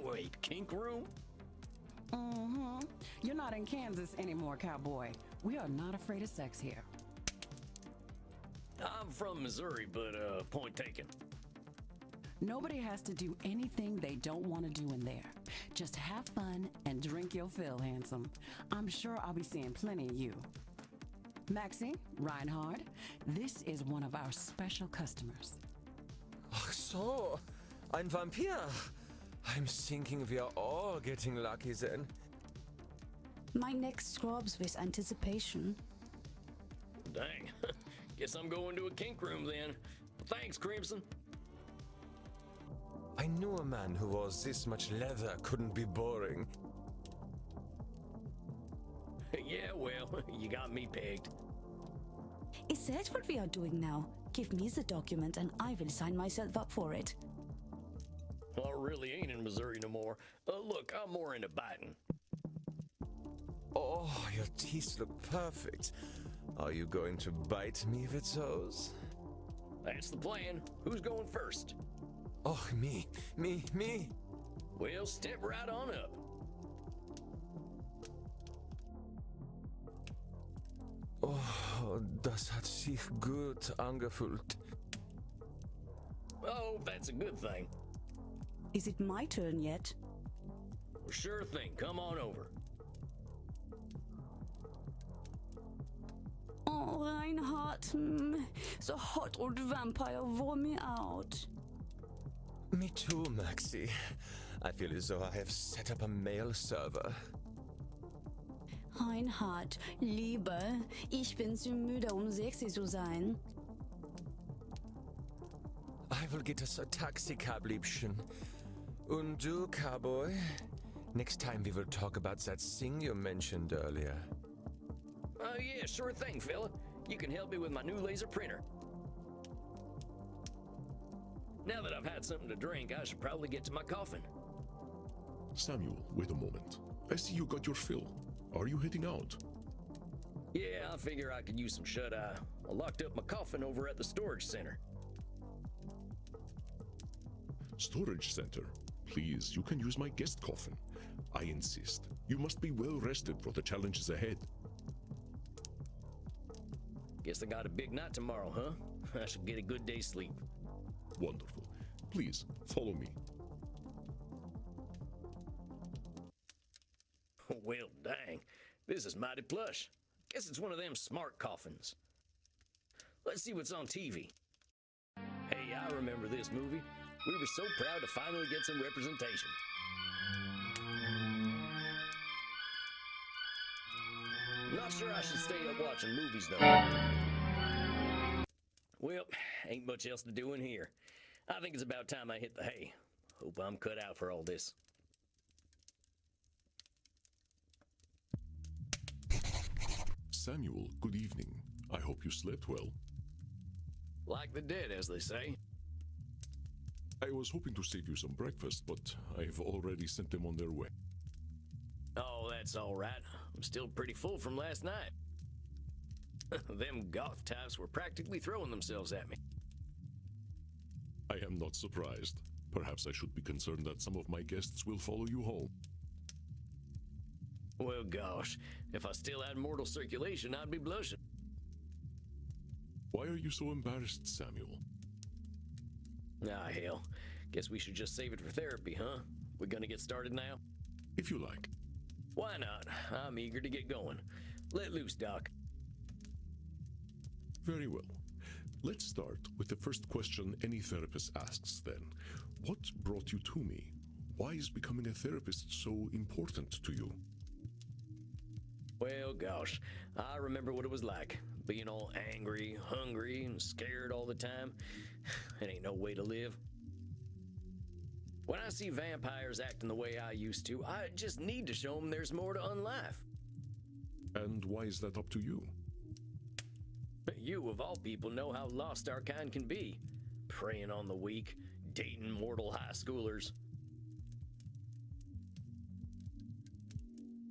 S1: Wait, kink room?
S5: Mm-hmm. You're not in Kansas anymore, cowboy. We are not afraid of sex here.
S1: I'm from Missouri, but point taken.
S5: Nobody has to do anything they don't want to do in there. Just have fun and drink your fill, handsome. I'm sure I'll be seeing plenty of you. Maxie, Reinhard, this is one of our special customers.
S2: Ach so, ein Vampir. I'm thinking we are all getting lucky then.
S3: My neck scrubs with anticipation.
S1: Dang. Guess I'm going to a kink room then. Thanks, Crimson.
S2: I knew a man who wore this much leather couldn't be boring.
S1: Yeah, well, you got me pegged.
S3: Is that what we are doing now? Give me the document and I will sign myself up for it.
S1: I really ain't in Missouri no more. Look, I'm more into biting.
S2: Oh, your teeth look perfect. Are you going to bite me with those?
S1: That's the plan. Who's going first?
S2: Oh, me.
S1: Well, step right on up.
S2: Oh, das hat sich gut angefühlt.
S1: Oh, that's a good thing.
S3: Is it my turn yet?
S1: Sure thing. Come on over.
S3: Oh, Reinhard, the hot old vampire wore me out.
S2: Me too, Maxie. I feel as though I have set up a mail server.
S3: Reinhard, Liebe, ich bin zu müde, sexy zu sein.
S2: I will get us a taxi cab, Liebchen. Und du, cowboy? Next time we will talk about that thing you mentioned earlier.
S1: Oh, yeah, sure thing, fella. You can help me with my new laser printer. Now that I've had something to drink, I should probably get to my coffin.
S4: Samuel, wait a moment. I see you got your fill. Are you heading out?
S1: Yeah, I figure I could use some shut-eye. I locked up my coffin over at the storage center.
S4: Storage center? Please, you can use my guest coffin. I insist. You must be well rested for the challenges ahead.
S1: Guess I got a big night tomorrow, huh? I should get a good day's sleep.
S4: Wonderful. Please, follow me.
S1: Well, dang. This is mighty plush. Guess it's one of them smart coffins. Let's see what's on TV. Hey, I remember this movie. We were so proud to finally get some representation. Not sure I should stay up watching movies, though. Well, ain't much else to do in here. I think it's about time I hit the hay. Hope I'm cut out for all this.
S4: Samuel, good evening. I hope you slept well.
S1: Like the dead, as they say.
S4: I was hoping to save you some breakfast, but I've already sent them on their way.
S1: Oh, that's all right. I'm still pretty full from last night. Them goth types were practically throwing themselves at me.
S4: I am not surprised. Perhaps I should be concerned that some of my guests will follow you home.
S1: Well, gosh, if I still had mortal circulation, I'd be blushing.
S4: Why are you so embarrassed, Samuel?
S1: Ah, hell. Guess we should just save it for therapy, huh? We gonna get started now?
S4: If you like.
S1: Why not? I'm eager to get going. Let loose, Doc.
S4: Very well. Let's start with the first question any therapist asks then. What brought you to me? Why is becoming a therapist so important to you?
S1: Well, gosh, I remember what it was like. Being all angry, hungry, and scared all the time. It ain't no way to live. When I see vampires acting the way I used to, I just need to show them there's more to unlife.
S4: And why is that up to you?
S1: You, of all people, know how lost our kind can be. Preying on the weak, dating mortal high schoolers.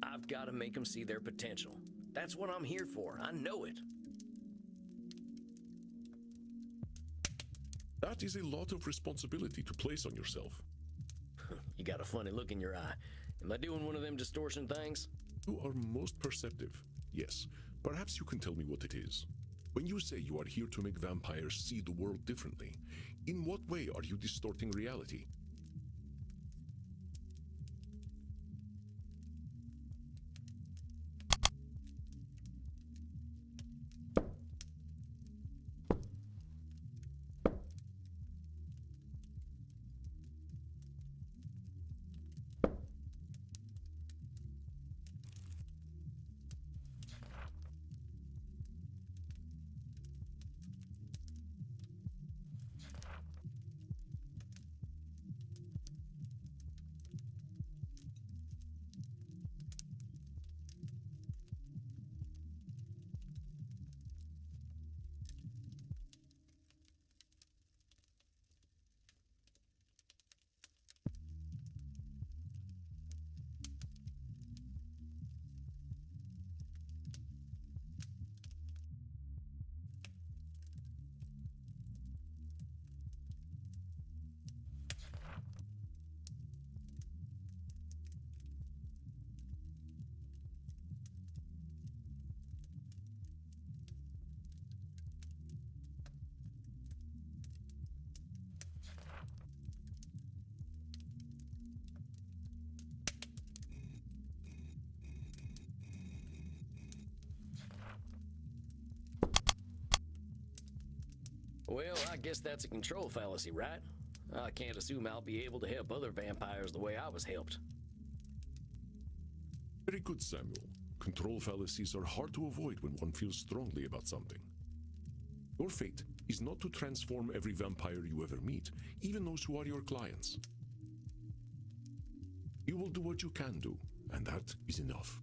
S1: I've got to make them see their potential. That's what I'm here for. I know it.
S4: That is a lot of responsibility to place on yourself.
S1: You got a funny look in your eye. Am I doing one of them distortion things?
S4: You are most perceptive. Yes. Perhaps you can tell me what it is. When you say you are here to make vampires see the world differently, in what way are you distorting reality?
S1: Well, I guess that's a control fallacy, right? I can't assume I'll be able to help other vampires the way I was helped.
S4: Very good, Samuel. Control fallacies are hard to avoid when one feels strongly about something. Your fate is not to transform every vampire you ever meet, even those who are your clients. You will do what you can do, and that is enough.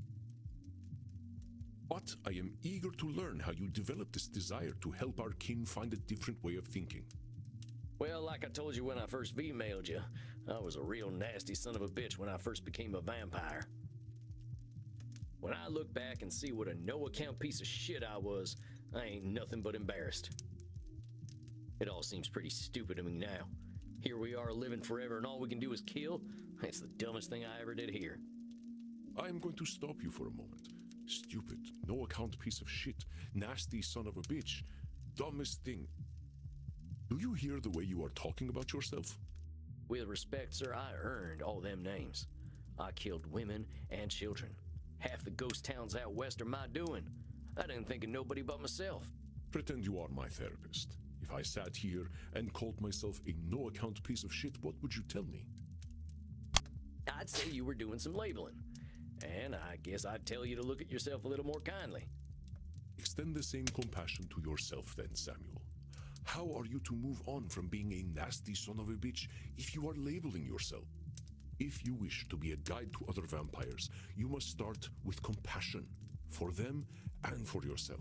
S4: But I am eager to learn how you developed this desire to help our kin find a different way of thinking.
S1: Well, like I told you when I first V-mailed you, I was a real nasty son of a bitch when I first became a vampire. When I look back and see what a no-account piece of shit I was, I ain't nothing but embarrassed. It all seems pretty stupid to me now. Here we are living forever and all we can do is kill? It's the dumbest thing I ever did here.
S4: I am going to stop you for a moment. Stupid, no-account piece of shit, nasty son of a bitch, dumbest thing. Do you hear the way you are talking about yourself?
S1: With respect, sir, I earned all them names. I killed women and children. Half the ghost towns out west are my doing. I didn't think of nobody but myself.
S4: Pretend you are my therapist. If I sat here and called myself a no-account piece of shit, what would you tell me?
S1: I'd say you were doing some labeling. And I guess I'd tell you to look at yourself a little more kindly.
S4: Extend the same compassion to yourself then, Samuel. How are you to move on from being a nasty son of a bitch if you are labeling yourself? If you wish to be a guide to other vampires, you must start with compassion for them and for yourself.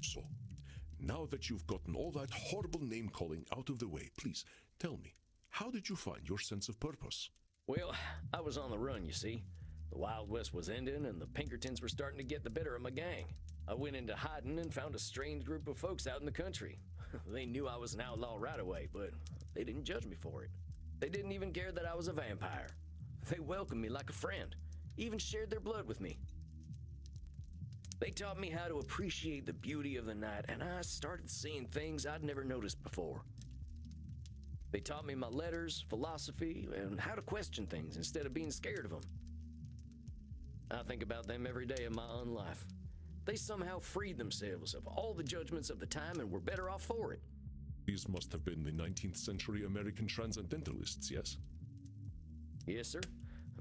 S4: So, now that you've gotten all that horrible name-calling out of the way, please tell me, how did you find your sense of purpose?
S1: Well, I was on the run, you see. The Wild West was ending, and the Pinkertons were starting to get the better of my gang. I went into hiding and found a strange group of folks out in the country. They knew I was an outlaw right away, but they didn't judge me for it. They didn't even care that I was a vampire. They welcomed me like a friend, even shared their blood with me. They taught me how to appreciate the beauty of the night, and I started seeing things I'd never noticed before. They taught me my letters, philosophy, and how to question things instead of being scared of them. I think about them every day of my own life. They somehow freed themselves of all the judgments of the time and were better off for it.
S4: These must have been the 19th century American transcendentalists, yes?
S1: Yes, sir.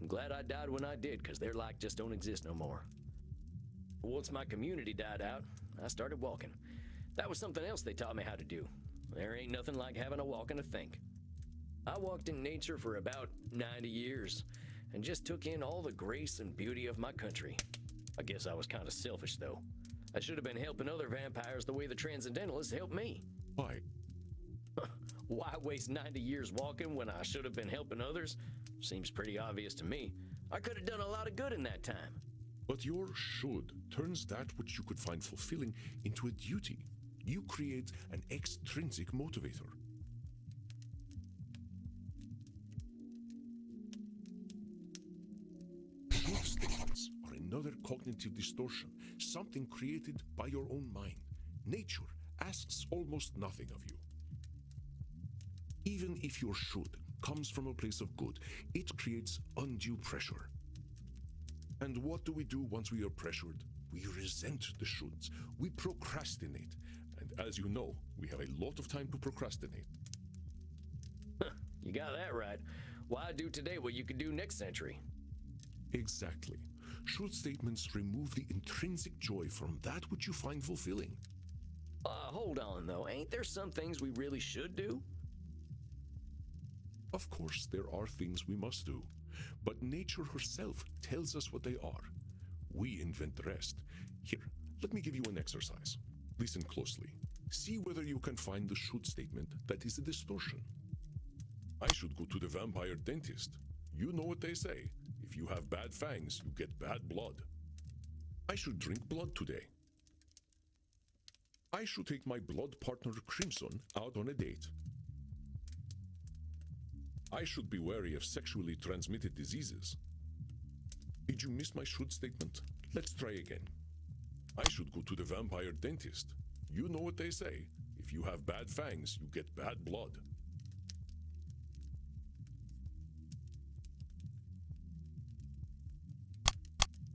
S1: I'm glad I died when I did, because their like just don't exist no more. Once my community died out, I started walking. That was something else they taught me how to do. There ain't nothing like having a walk and a think. I walked in nature for about 90 years and just took in all the grace and beauty of my country. I guess I was kind of selfish, though. I should have been helping other vampires the way the Transcendentalists helped me.
S4: Why?
S1: Why waste 90 years walking when I should have been helping others? Seems pretty obvious to me. I could have done a lot of good in that time.
S4: But your should turns that which you could find fulfilling into a duty. You create an extrinsic motivator. Good statements are another cognitive distortion, something created by your own mind. Nature asks almost nothing of you. Even if your should comes from a place of good, it creates undue pressure. And what do we do once we are pressured? We resent the shoulds. We procrastinate. And as you know, we have a lot of time to procrastinate.
S1: You got that right. Why do today what you could do next century?
S4: Exactly. Should statements remove the intrinsic joy from that which you find fulfilling?
S1: Hold on, though. Ain't there some things we really should do?
S4: Of course, there are things we must do. But nature herself tells us what they are. We invent the rest. Here, let me give you an exercise. Listen closely. See whether you can find the should statement that is a distortion. I should go to the vampire dentist. You know what they say. If you have bad fangs, you get bad blood. I should drink blood today. I should take my blood partner Crimson out on a date. I should be wary of sexually transmitted diseases. Did you miss my should statement? Let's try again. I should go to the vampire dentist. You know what they say. If you have bad fangs, you get bad blood.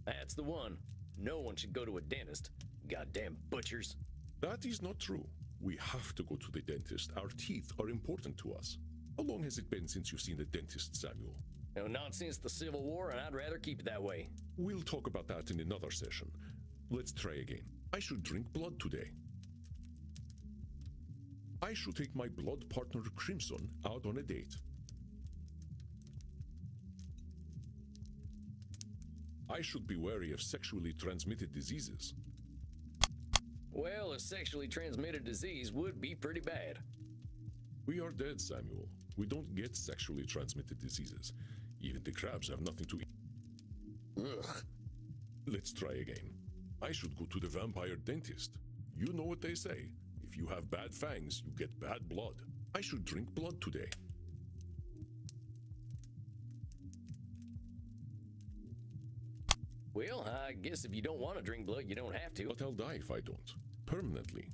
S1: That's the one. No one should go to a dentist. Goddamn butchers.
S4: That is not true. We have to go to the dentist. Our teeth are important to us. How long has it been since you've seen a dentist, Samuel?
S1: No, not since the Civil War, and I'd rather keep it that way.
S4: We'll talk about that in another session. Let's try again. I should drink blood today. I should take my blood partner Crimson out on a date. I should be wary of sexually transmitted diseases.
S1: Well, a sexually transmitted disease would be pretty bad.
S4: We are dead, Samuel. We don't get sexually transmitted diseases. Even the crabs have nothing to eat.
S1: Ugh.
S4: Let's try again. I should go to the vampire dentist. You know what they say. If you have bad fangs, you get bad blood. I should drink blood today.
S1: Well, I guess if you don't want to drink blood, you don't have to.
S4: But I'll die if I don't. Permanently.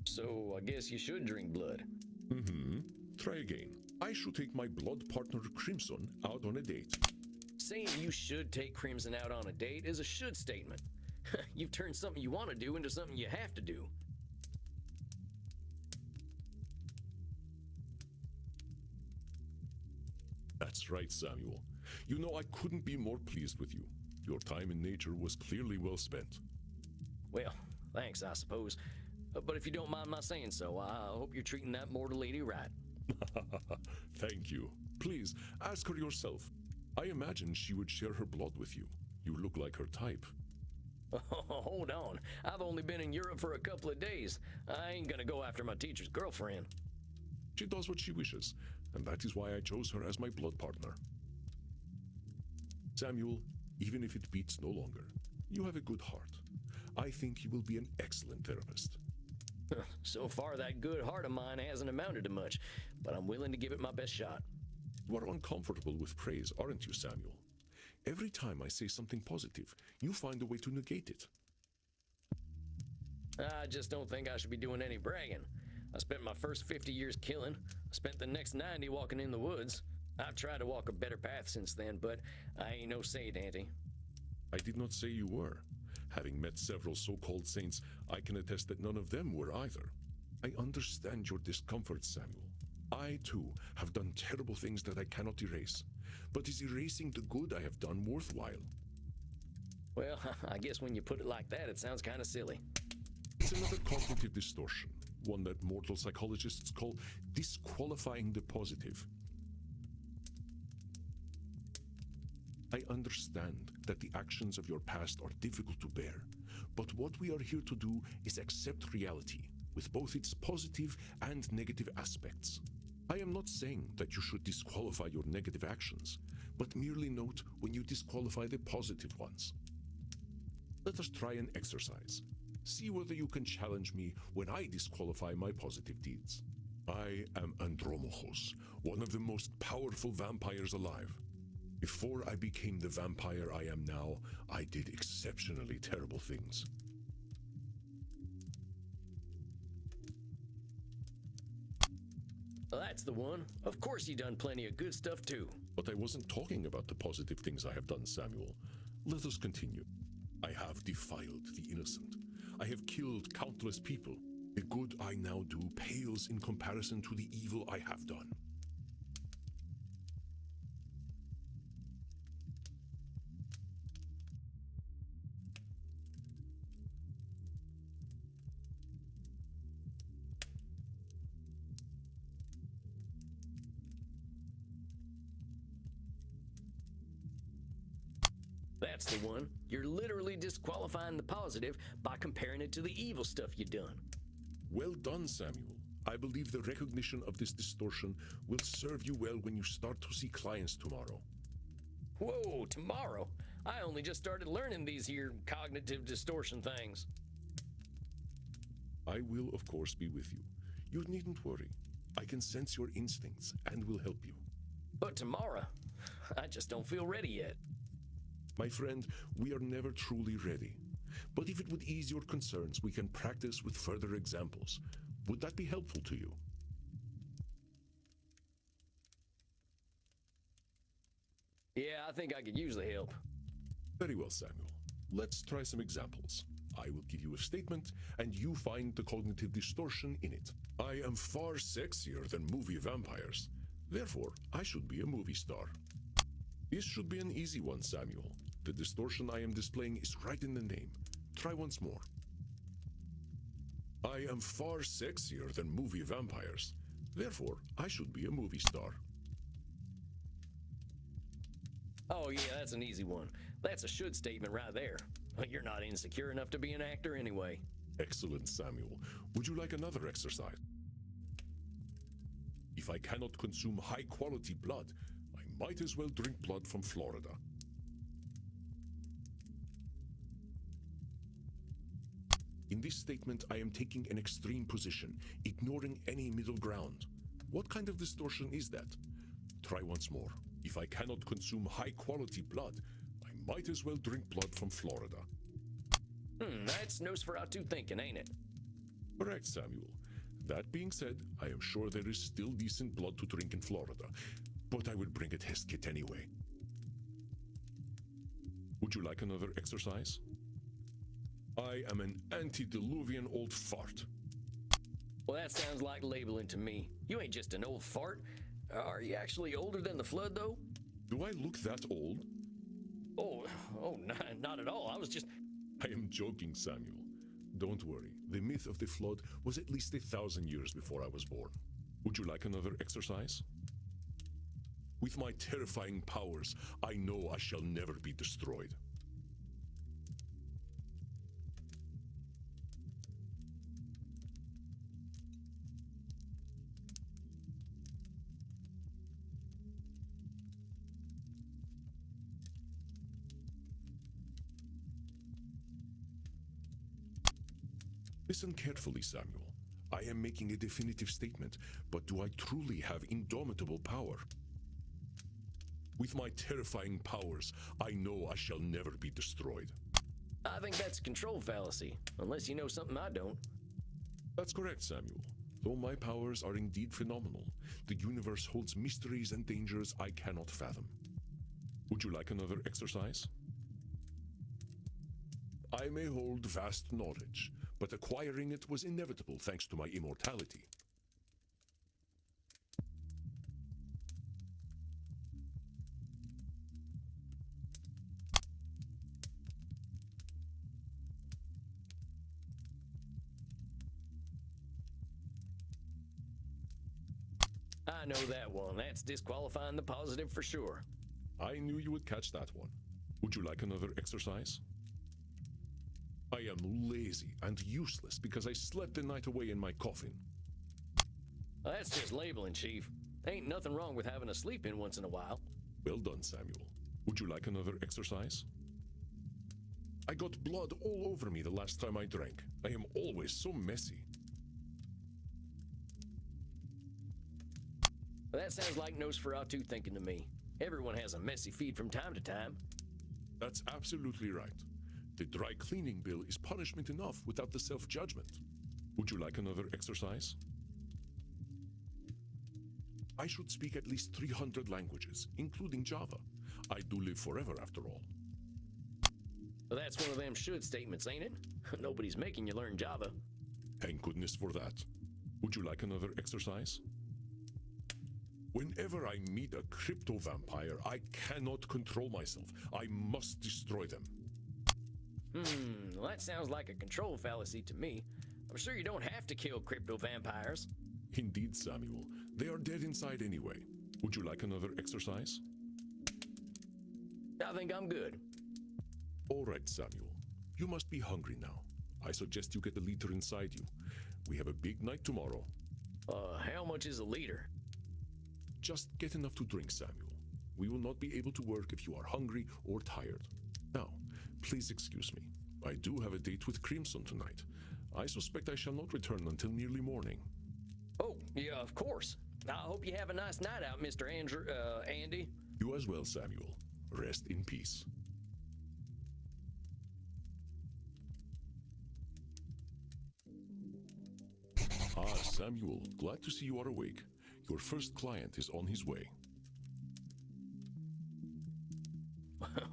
S1: So I guess you should drink blood.
S4: Mm-hmm. Try again. I should take my blood partner Crimson out on a date.
S1: Saying you should take Crimson out on a date is a should statement. You've turned something you want to do into something you have to do.
S4: That's right, Samuel. You know, I couldn't be more pleased with you. Your time in nature was clearly well spent.
S1: Well, thanks, I suppose. But if you don't mind my saying so, I hope you're treating that mortal lady right.
S4: Thank you. Please, ask her yourself. I imagine she would share her blood with you. You look like her type.
S1: Hold on. I've only been in Europe for a couple of days. I ain't gonna go after my teacher's girlfriend.
S4: She does what she wishes, and that is why I chose her as my blood partner. Samuel, even if it beats no longer, you have a good heart. I think you will be an excellent therapist.
S1: So far, that good heart of mine hasn't amounted to much, but I'm willing to give it my best shot.
S4: You are uncomfortable with praise, aren't you, Samuel? Every time I say something positive, you find a way to negate it.
S1: I just don't think I should be doing any bragging. I spent my first 50 years killing. I spent the next 90 walking in the woods. I've tried to walk a better path since then, but I ain't no saint, Auntie.
S4: I did not say you were. Having met several so-called saints, I can attest that none of them were either. I understand your discomfort, Samuel. I, too, have done terrible things that I cannot erase. But is erasing the good I have done worthwhile?
S1: Well, I guess when you put it like that, it sounds kind of silly.
S4: It's another cognitive distortion, one that mortal psychologists call disqualifying the positive. I understand that the actions of your past are difficult to bear, but what we are here to do is accept reality, with both its positive and negative aspects. I am not saying that you should disqualify your negative actions, but merely note when you disqualify the positive ones. Let us try an exercise. See whether you can challenge me when I disqualify my positive deeds. I am Andromochos, one of the most powerful vampires alive. Before I became the vampire I am now, I did exceptionally terrible things.
S1: Well, that's the one. Of course you done plenty of good stuff too.
S4: But I wasn't talking about the positive things I have done, Samuel. Let us continue. I have defiled the innocent. I have killed countless people. The good I now do pales in comparison to the evil I have done.
S1: That's the one. You're literally disqualifying the positive by comparing it to the evil stuff you done.
S4: Well done, Samuel. I believe the recognition of this distortion will serve you well when you start to see clients tomorrow.
S1: Whoa, tomorrow? I only just started learning these here cognitive distortion things.
S4: I will, of course, be with you. You needn't worry. I can sense your instincts and will help you.
S1: But tomorrow, I just don't feel ready yet.
S4: My friend, we are never truly ready. But if it would ease your concerns, we can practice with further examples. Would that be helpful to you?
S1: Yeah, I think I could use the help.
S4: Very well, Samuel. Let's try some examples. I will give you a statement, and you find the cognitive distortion in it. I am far sexier than movie vampires. Therefore, I should be a movie star. This should be an easy one, Samuel. The distortion I am displaying is right in the name. Try once more. I am far sexier than movie vampires. Therefore, I should be a movie star.
S1: Oh yeah, that's an easy one. That's a should statement right there. You're not insecure enough to be an actor anyway.
S4: Excellent, Samuel. Would you like another exercise? If I cannot consume high-quality blood, I might as well drink blood from Florida. In this statement, I am taking an extreme position, ignoring any middle ground. What kind of distortion is that? Try once more. If I cannot consume high-quality blood, I might as well drink blood from Florida.
S1: That's Nosferatu thinking, ain't it?
S4: Correct, Samuel. That being said, I am sure there is still decent blood to drink in Florida, but I will bring a test kit anyway. Would you like another exercise? I am an antediluvian old fart.
S1: Well, that sounds like labeling to me. You ain't just an old fart. Are you actually older than the flood, though?
S4: Do I look that old?
S1: Oh, not at all. I was just...
S4: I am joking, Samuel. Don't worry. The myth of the flood was at least 1,000 years before I was born. Would you like another exercise? With my terrifying powers, I know I shall never be destroyed. Listen carefully, Samuel. I am making a definitive statement, but do I truly have indomitable power? With my terrifying powers, I know I shall never be destroyed.
S1: I think that's a control fallacy, unless you know something I don't.
S4: That's correct, Samuel. Though my powers are indeed phenomenal, the universe holds mysteries and dangers I cannot fathom. Would you like another exercise? I may hold vast knowledge, but acquiring it was inevitable thanks to my immortality.
S1: I know that one. That's disqualifying the positive for sure.
S4: I knew you would catch that one. Would you like another exercise? I am lazy and useless because I slept the night away in my coffin.
S1: That's just labeling, Chief. Ain't nothing wrong with having a sleep in once in a while.
S4: Well done, Samuel. Would you like another exercise? I got blood all over me the last time I drank. I am always so messy.
S1: That sounds like Nosferatu thinking to me. Everyone has a messy feed from time to time.
S4: That's absolutely right. The dry cleaning bill is punishment enough without the self-judgment. Would you like another exercise? I should speak at least 300 languages, including Java. I do live forever after all.
S1: Well, that's one of them should statements, ain't it? Nobody's making you learn Java.
S4: Thank goodness for that. Would you like another exercise? Whenever I meet a crypto vampire, I cannot control myself. I must destroy them.
S1: Well, that sounds like a control fallacy to me. I'm sure you don't have to kill crypto vampires.
S4: Indeed, Samuel. They are dead inside anyway. Would you like another exercise?
S1: I think I'm good.
S4: All right, Samuel. You must be hungry now. I suggest you get a liter inside you. We have a big night tomorrow.
S1: How much is a liter?
S4: Just get enough to drink, Samuel. We will not be able to work if you are hungry or tired. Now, please excuse me. I do have a date with Crimson tonight. I suspect I shall not return until nearly morning.
S1: Oh, yeah, of course. I hope you have a nice night out, Mr. Andy.
S4: You as well, Samuel. Rest in peace. Ah, Samuel, glad to see you are awake. Your first client is on his way.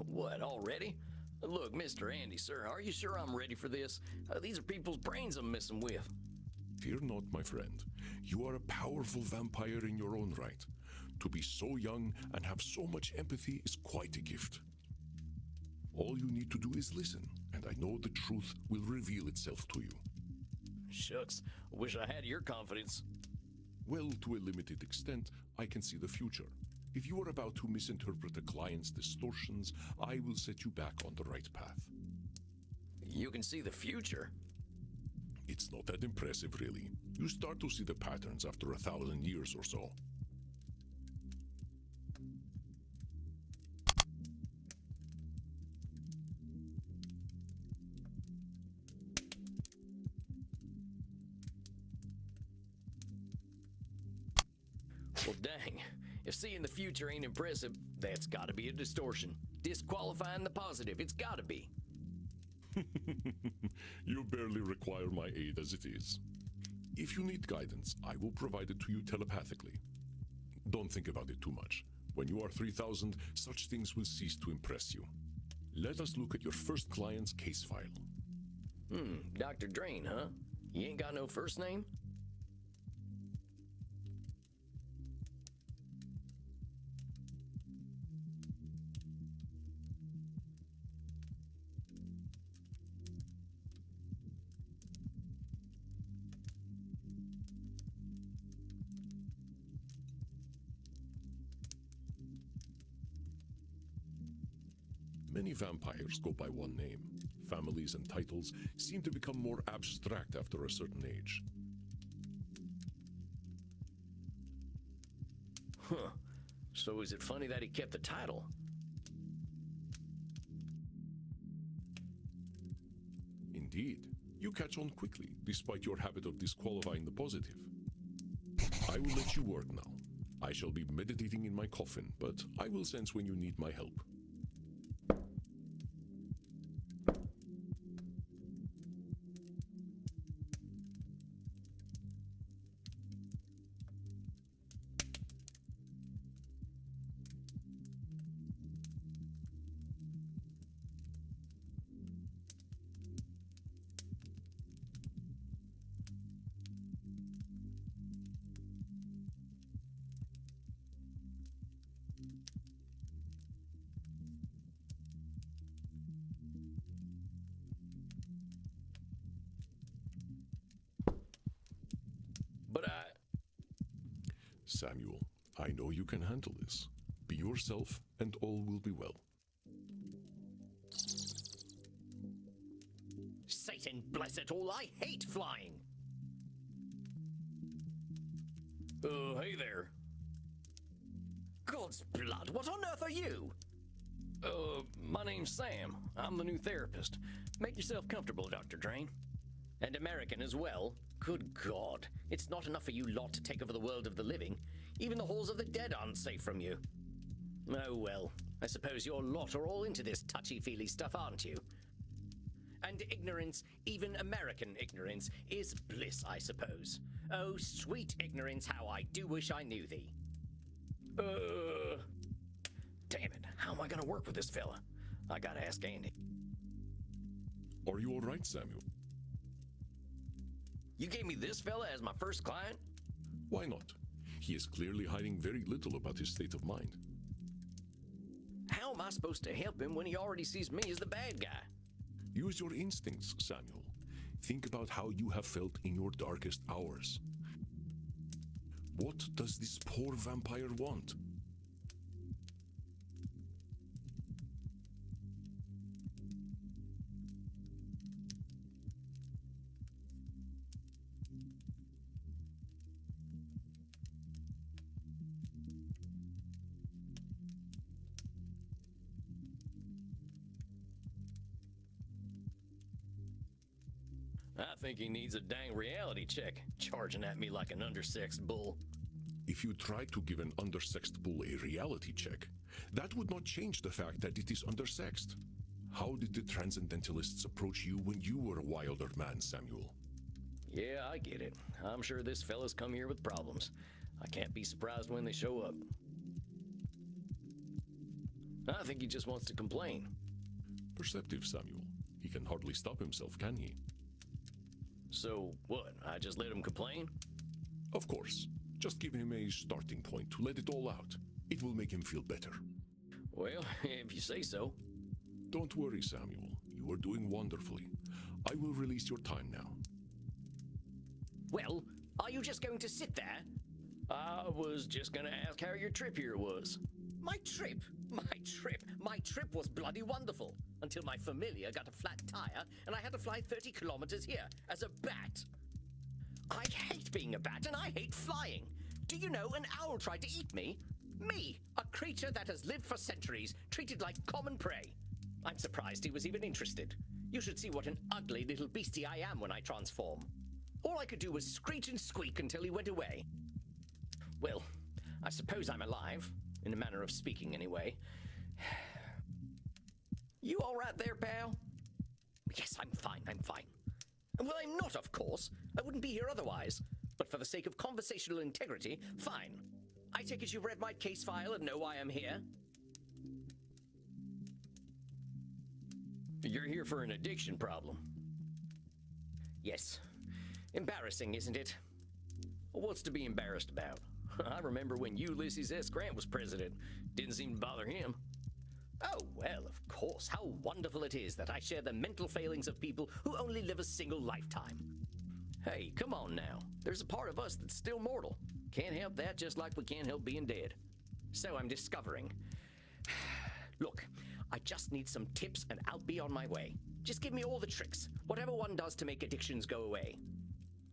S1: What, already? Look, Mr. Andy, sir, are you sure I'm ready for this? These are people's brains I'm messing with.
S4: Fear not, my friend. You are a powerful vampire in your own right. To be so young and have so much empathy is quite a gift. All you need to do is listen, and I know the truth will reveal itself to you.
S1: Shucks, wish I had your confidence.
S4: Well, to a limited extent, I can see the future. If you are about to misinterpret a client's distortions, I will set you back on the right path.
S1: You can see the future?
S4: It's not that impressive, really. You start to see the patterns after 1,000 years or so.
S1: Well, dang. If seeing the future ain't impressive, that's gotta be a distortion. Disqualifying the positive, it's gotta be.
S4: You barely require my aid as it is. If you need guidance, I will provide it to you telepathically. Don't think about it too much. When you are 3000, such things will cease to impress you. Let us look at your first client's case file.
S1: Dr. Drain, huh? You ain't got no first name?
S4: Many vampires go by one name. Families and titles seem to become more abstract after a certain age.
S1: Huh. So is it funny that he kept the title?
S4: Indeed, you catch on quickly, despite your habit of disqualifying the positive. I will let you work now. I shall be meditating in my coffin, but I will sense when you need my help.
S1: But
S4: Samuel, I know you can handle this. Be yourself, and all will be well.
S1: Satan bless it all, I hate flying! Hey there. God's blood, what on earth are you? My name's Sam. I'm the new therapist. Make yourself comfortable, Dr. Drain. And American as well. Good God. It's not enough for you lot to take over the world of the living. Even the halls of the dead aren't safe from you. Oh well, I suppose your lot are all into this touchy-feely stuff, aren't you? And ignorance, even American ignorance, is bliss, I suppose. Oh, sweet ignorance, how I do wish I knew thee. Damn it, how am I gonna work with this fella? I gotta ask Andy.
S4: Are you all right, Samuel?
S1: You gave me this fella as my first client?
S4: Why not? He is clearly hiding very little about his state of mind.
S1: How am I supposed to help him when he already sees me as the bad guy?
S4: Use your instincts, Samuel. Think about how you have felt in your darkest hours. What does this poor vampire want?
S1: I think he needs a dang reality check, charging at me like an undersexed bull.
S4: If you tried to give an undersexed bull a reality check, that would not change the fact that it is undersexed. How did the transcendentalists approach you when you were a wilder man, Samuel?
S1: Yeah, I get it. I'm sure this fella's come here with problems. I can't be surprised when they show up. I think he just wants to complain.
S4: Perceptive, Samuel. He can hardly stop himself, can he?
S1: So, what? I just let him complain?
S4: Of course. Just give him a starting point to let it all out. It will make him feel better.
S1: Well, if you say so.
S4: Don't worry, Samuel. You are doing wonderfully. I will release your time now.
S1: Well, are you just going to sit there? I was just gonna ask how your trip here was. My trip? My trip was bloody wonderful. Until my familiar got a flat tire and I had to fly 30 kilometers here as a bat. I hate being a bat and I hate flying. Do you know an owl tried to eat me? Me, a creature that has lived for centuries, treated like common prey. I'm surprised he was even interested. You should see what an ugly little beastie I am when I transform. All I could do was screech and squeak until he went away. Well, I suppose I'm alive, in a manner of speaking anyway. You all right there, pal? Yes, I'm fine. Well, I'm not not, of course. I wouldn't be here otherwise. But for the sake of conversational integrity, fine. I take it you've read my case file and know why I'm here? You're here for an addiction problem. Yes. Embarrassing, isn't it? What's to be embarrassed about? I remember when Ulysses S. Grant was president. Didn't seem to bother him. Oh, well, of course. How wonderful it is that I share the mental failings of people who only live a single lifetime. Hey, come on now. There's a part of us that's still mortal. Can't help that, just like we can't help being dead. So I'm discovering. Look, I just need some tips and I'll be on my way. Just give me all the tricks. Whatever one does to make addictions go away.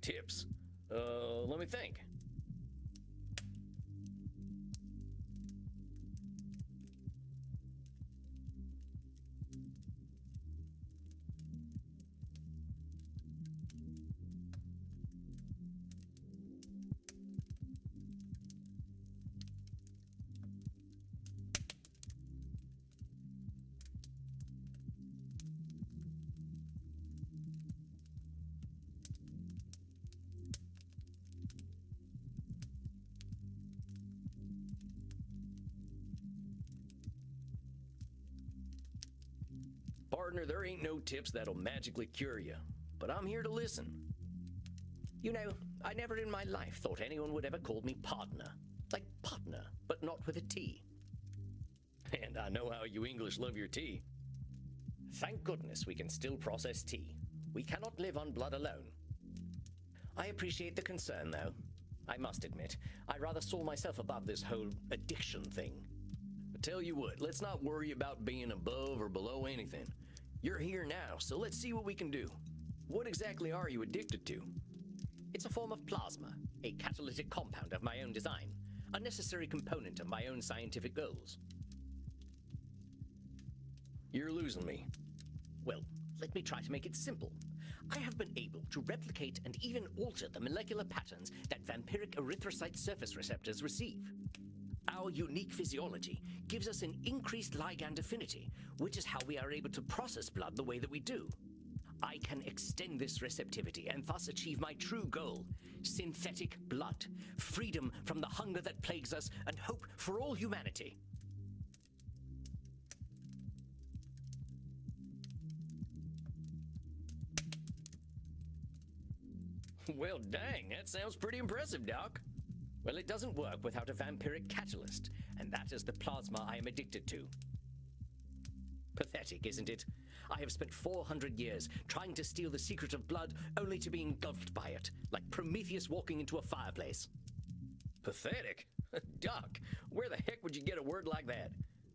S1: Tips? Let me think. Partner, there ain't no tips that'll magically cure you, but I'm here to listen. You know, I never in my life thought anyone would ever call me partner. Like partner, but not with a T. And I know how you English love your tea. Thank goodness we can still process tea. We cannot live on blood alone. I appreciate the concern, though. I must admit, I rather saw myself above this whole addiction thing. I tell you what, let's not worry about being above or below anything. You're here now, so let's see what we can do. What exactly are you addicted to? It's a form of plasma, a catalytic compound of my own design, a necessary component of my own scientific goals. You're losing me. Well, let me try to make it simple. I have been able to replicate and even alter the molecular patterns that vampiric erythrocyte surface receptors receive. Our unique physiology gives us an increased ligand affinity, which is how we are able to process blood the way that we do. I can extend this receptivity and thus achieve my true goal: synthetic blood, freedom from the hunger that plagues us, and hope for all humanity. Well, dang, that sounds pretty impressive, Doc. Well, it doesn't work without a vampiric catalyst, and that is the plasma I am addicted to. Pathetic, isn't it? I have spent 400 years trying to steal the secret of blood, only to be engulfed by it, like Prometheus walking into a fireplace. Pathetic? Doc, where the heck would you get a word like that?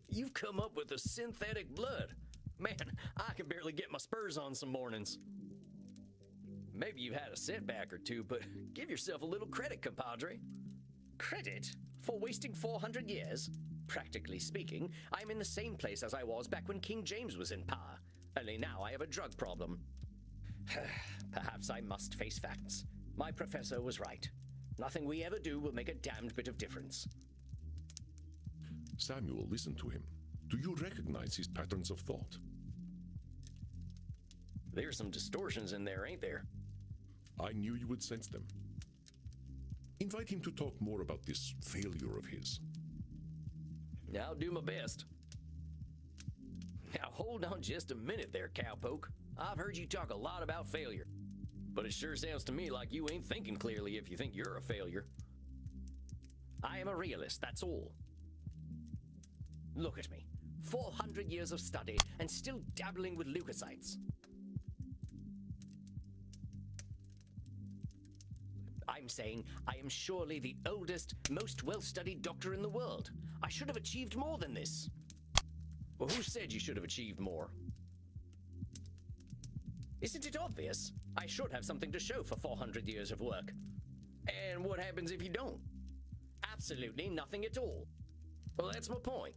S1: You've come up with a synthetic blood. Man, I can barely get my spurs on some mornings. Maybe you've had a setback or two, but give yourself a little credit, compadre. Credit? For wasting 400 years? Practically speaking, I'm in the same place as I was back when King James was in power. Only now I have a drug problem. Perhaps I must face facts. My professor was right. Nothing we ever do will make a damned bit of difference.
S4: Samuel, listen to him. Do you recognize his patterns of thought?
S1: There's some distortions in there, ain't there?
S4: I knew you would sense them. Invite him to talk more about this failure of his.
S1: I'll do my best. Now hold on just a minute there, cowpoke. I've heard you talk a lot about failure, but it sure sounds to me like you ain't thinking clearly if you think you're a failure. I am a realist, that's all. Look at me. 400 years of study and still dabbling with leukocytes. I'm saying I am surely the oldest, most well-studied doctor in the world. I should have achieved more than this. Well, who said you should have achieved more? Isn't it obvious? I should have something to show for 400 years of work. And what happens if you don't? Absolutely nothing at all. Well, that's my point.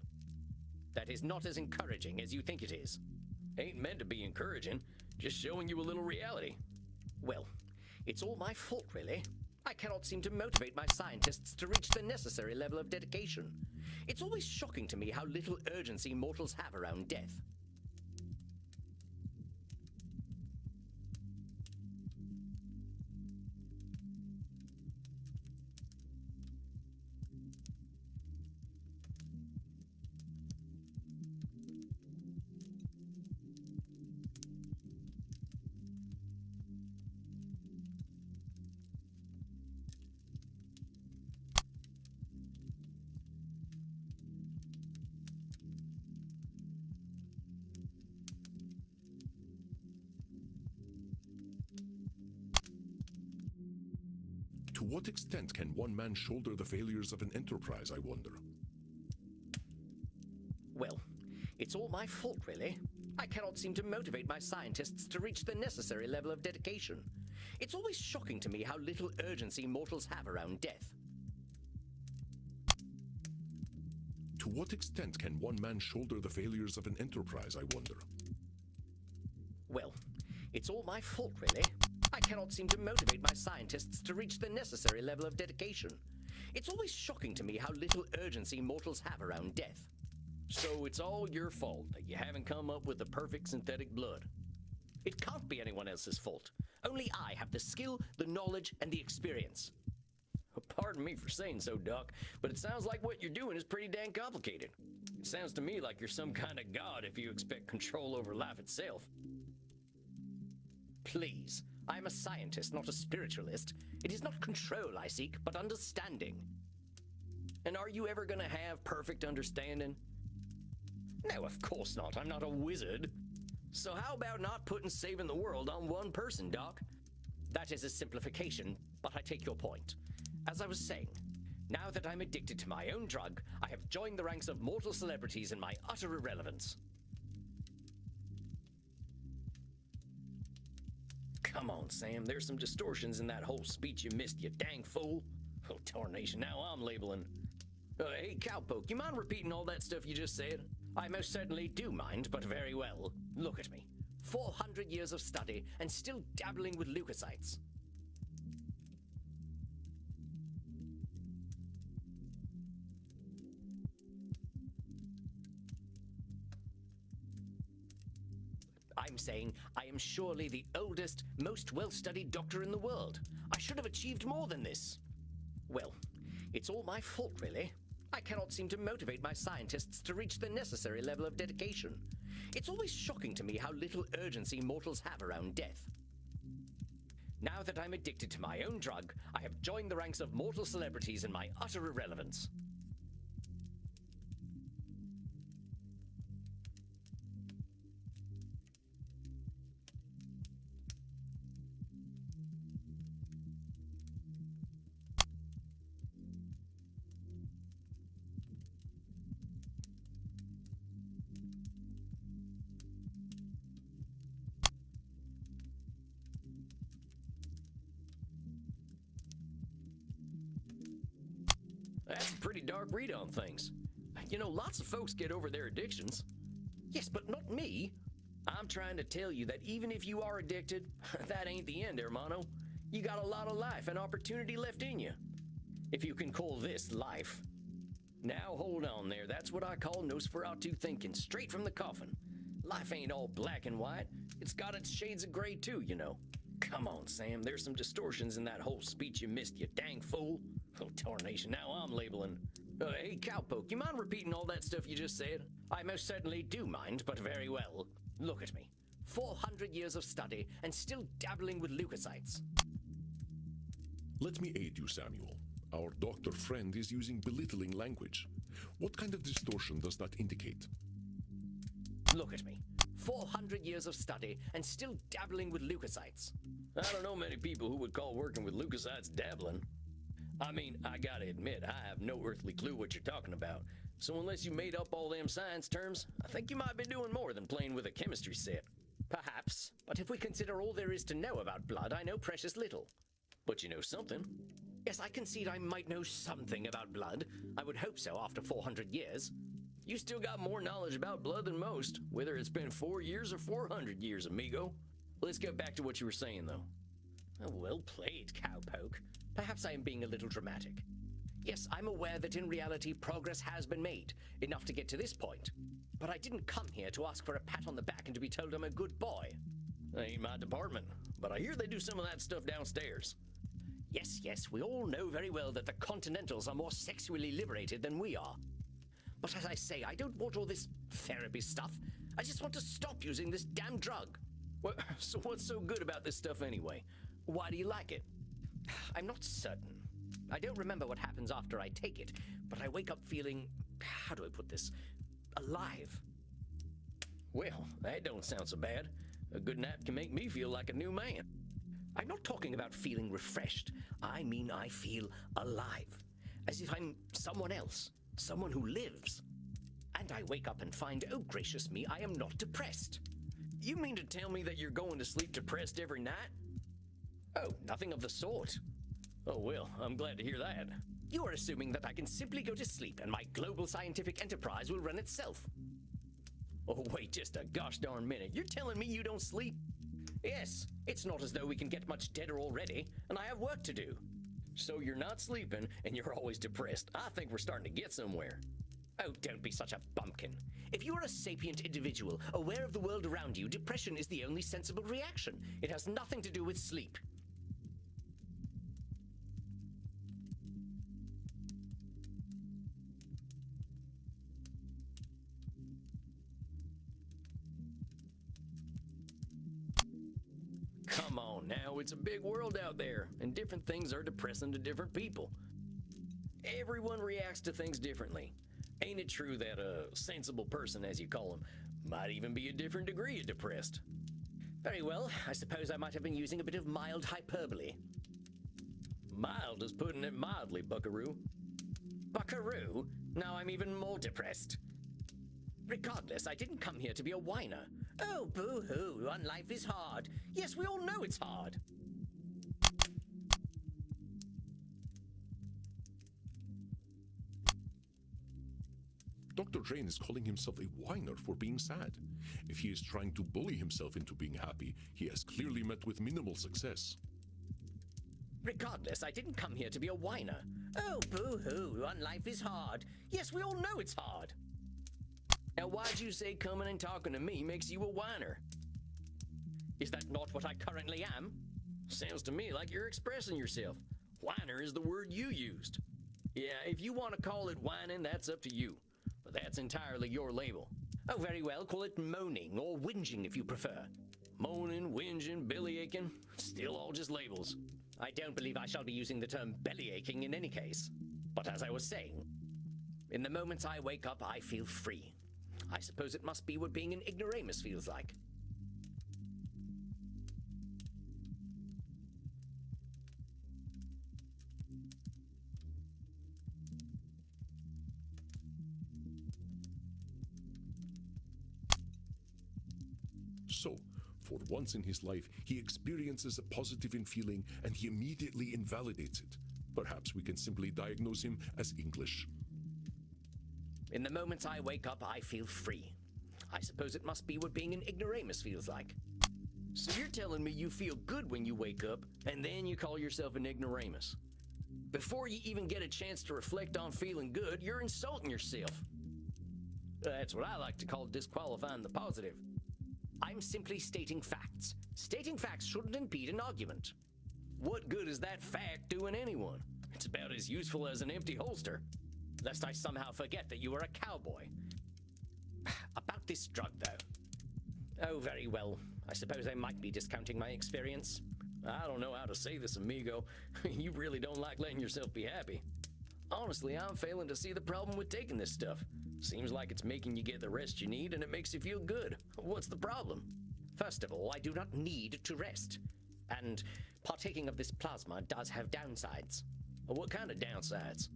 S1: That is not as encouraging as you think it is. Ain't meant to be encouraging, just showing you a little reality. Well, it's all my fault, really. I cannot seem to motivate my scientists to reach the necessary level of dedication. It's always shocking to me how little urgency mortals have around death.
S4: To what extent can one man shoulder the failures of an enterprise, I wonder?
S1: Well, it's all my fault, really. I cannot seem to motivate my scientists to reach the necessary level of dedication. It's always shocking to me how little urgency mortals have around death.
S4: To what extent can one man shoulder the failures of an enterprise, I wonder?
S1: Well, it's all my fault, really. I cannot seem to motivate my scientists to reach the necessary level of dedication. It's always shocking to me how little urgency mortals have around death. So it's all your fault that you haven't come up with the perfect synthetic blood. It can't be anyone else's fault. Only I have the skill, the knowledge, and the experience. Pardon me for saying so, Doc, but it sounds like what you're doing is pretty dang complicated. It sounds to me like you're some kind of god if you expect control over life itself. Please, I'm a scientist, not a spiritualist. It is not control I seek, but understanding. And are you ever gonna have perfect understanding? No, of course not. I'm not a wizard. So how about not putting saving the world on one person, Doc? That is a simplification, but I take your point. As I was saying, now that I'm addicted to my own drug, I have joined the ranks of mortal celebrities in my utter irrelevance. Come on, Sam, there's some distortions in that whole speech you missed, you dang fool. Oh, tarnation, now I'm labeling. Hey, Cowpoke, you mind repeating all that stuff you just said? I most certainly do mind, but very well. Look at me. 400 years of study and still dabbling with leukocytes. I'm saying I am surely the oldest, most well-studied doctor in the world. I should have achieved more than this. Well, it's all my fault, really. I cannot seem to motivate my scientists to reach the necessary level of dedication. It's always shocking to me how little urgency mortals have around death. Now that I'm addicted to my own drug, I have joined the ranks of mortal celebrities in my utter irrelevance. That's a pretty dark read on things. You know, lots of folks get over their addictions. Yes, but not me. I'm trying to tell you that even if you are addicted, that ain't the end, hermano. You got a lot of life and opportunity left in you. If you can call this life. Now hold on there, that's what I call Nosferatu thinking, straight from the coffin. Life ain't all black and white. It's got its shades of gray too, you know. Come on, Sam, there's some distortions in that whole speech you missed, you dang fool. Oh, tarnation, now I'm labeling. Hey, Cowpoke, you mind repeating all that stuff you just said? I most certainly do mind, but very well. Look at me. 400 years of study and still dabbling with leukocytes.
S4: Let me aid you, Samuel. Our doctor friend is using belittling language. What kind of distortion does that indicate?
S1: Look at me. 400 years of study and still dabbling with leukocytes. I don't know many people who would call working with leukocytes dabbling. I mean, I gotta admit, I have no earthly clue what you're talking about. So unless you made up all them science terms, I think you might be doing more than playing with a chemistry set. Perhaps, but if we consider all there is to know about blood, I know precious little. But you know something. Yes, I concede I might know something about blood. I would hope so after 400 years. You still got more knowledge about blood than most, whether it's been 4 years or 400 years, amigo. Let's get back to what you were saying, though. Oh, well played, Cowpoke. Perhaps I am being a little dramatic. Yes, I'm aware that in reality progress has been made, enough to get to this point. But I didn't come here to ask for a pat on the back and to be told I'm a good boy. That ain't my department, but I hear they do some of that stuff downstairs. Yes, we all know very well that the Continentals are more sexually liberated than we are. But as I say, I don't want all this therapy stuff. I just want to stop using this damn drug. Well, so what's so good about this stuff anyway? Why do you like it? I'm not certain. I don't remember what happens after I take it, but I wake up feeling, how do I put this, alive. Well, that don't sound so bad. A good nap can make me feel like a new man.
S6: I'm not talking about feeling refreshed. I mean I feel alive. As if I'm someone else. Someone who lives. And I wake up and find, oh gracious me, I am not depressed.
S1: You mean to tell me that you're going to sleep depressed every night?
S6: Oh, nothing of the sort.
S1: Oh, well, I'm glad to hear that.
S6: You are assuming that I can simply go to sleep and my global scientific enterprise will run itself.
S1: Oh, wait just a gosh darn minute. You're telling me you don't sleep?
S6: Yes, it's not as though we can get much deader already, and I have work to do.
S1: So you're not sleeping, and you're always depressed. I think we're starting to get somewhere.
S6: Oh, don't be such a bumpkin. If you are a sapient individual, aware of the world around you, depression is the only sensible reaction. It has nothing to do with sleep.
S1: Come on now, it's a big world out there, and different things are depressing to different people. Everyone reacts to things differently. Ain't it true that a sensible person, as you call them, might even be a different degree of depressed?
S6: Very well, I suppose I might have been using a bit of mild hyperbole.
S1: Mild is putting it mildly, buckaroo.
S6: Buckaroo? Now I'm even more depressed. Regardless, I didn't come here to be a whiner. Oh, boo-hoo, on life is hard. Yes, we all know it's hard.
S4: Dr. Drain is calling himself a whiner for being sad. If he is trying to bully himself into being happy, he has clearly met with minimal success.
S6: Regardless, I didn't come here to be a whiner. Oh, boo-hoo, on life is hard. Yes, we all know it's hard.
S1: Now why'd you say coming and talking to me makes you a whiner?
S6: Is that not what I currently am?
S1: Sounds to me like you're expressing yourself. Whiner is the word you used. Yeah, if you want to call it whining, that's up to you. But that's entirely your label.
S6: Oh, very well, call it moaning or whinging if you prefer.
S1: Moaning, whinging, bellyaching, still all just labels.
S6: I don't believe I shall be using the term bellyaching in any case. But as I was saying, in the moments I wake up, I feel free. I suppose it must be what being an ignoramus feels like.
S4: So, for once in his life, he experiences a positive in feeling and he immediately invalidates it. Perhaps we can simply diagnose him as English.
S6: In the moments I wake up, I feel free. I suppose it must be what being an ignoramus feels like.
S1: So you're telling me you feel good when you wake up, and then you call yourself an ignoramus? Before you even get a chance to reflect on feeling good, you're insulting yourself. That's what I like to call disqualifying the positive.
S6: I'm simply stating facts. Stating facts shouldn't impede an argument.
S1: What good is that fact doing anyone? It's about as useful as an empty holster.
S6: Lest I somehow forget that you are a cowboy. About this drug, though. Oh, very well. I suppose I might be discounting my experience.
S1: I don't know how to say this, amigo. You really don't like letting yourself be happy. Honestly, I'm failing to see the problem with taking this stuff. Seems like it's making you get the rest you need and it makes you feel good. What's the problem?
S6: First of all, I do not need to rest. And partaking of this plasma does have downsides.
S1: What kind of downsides?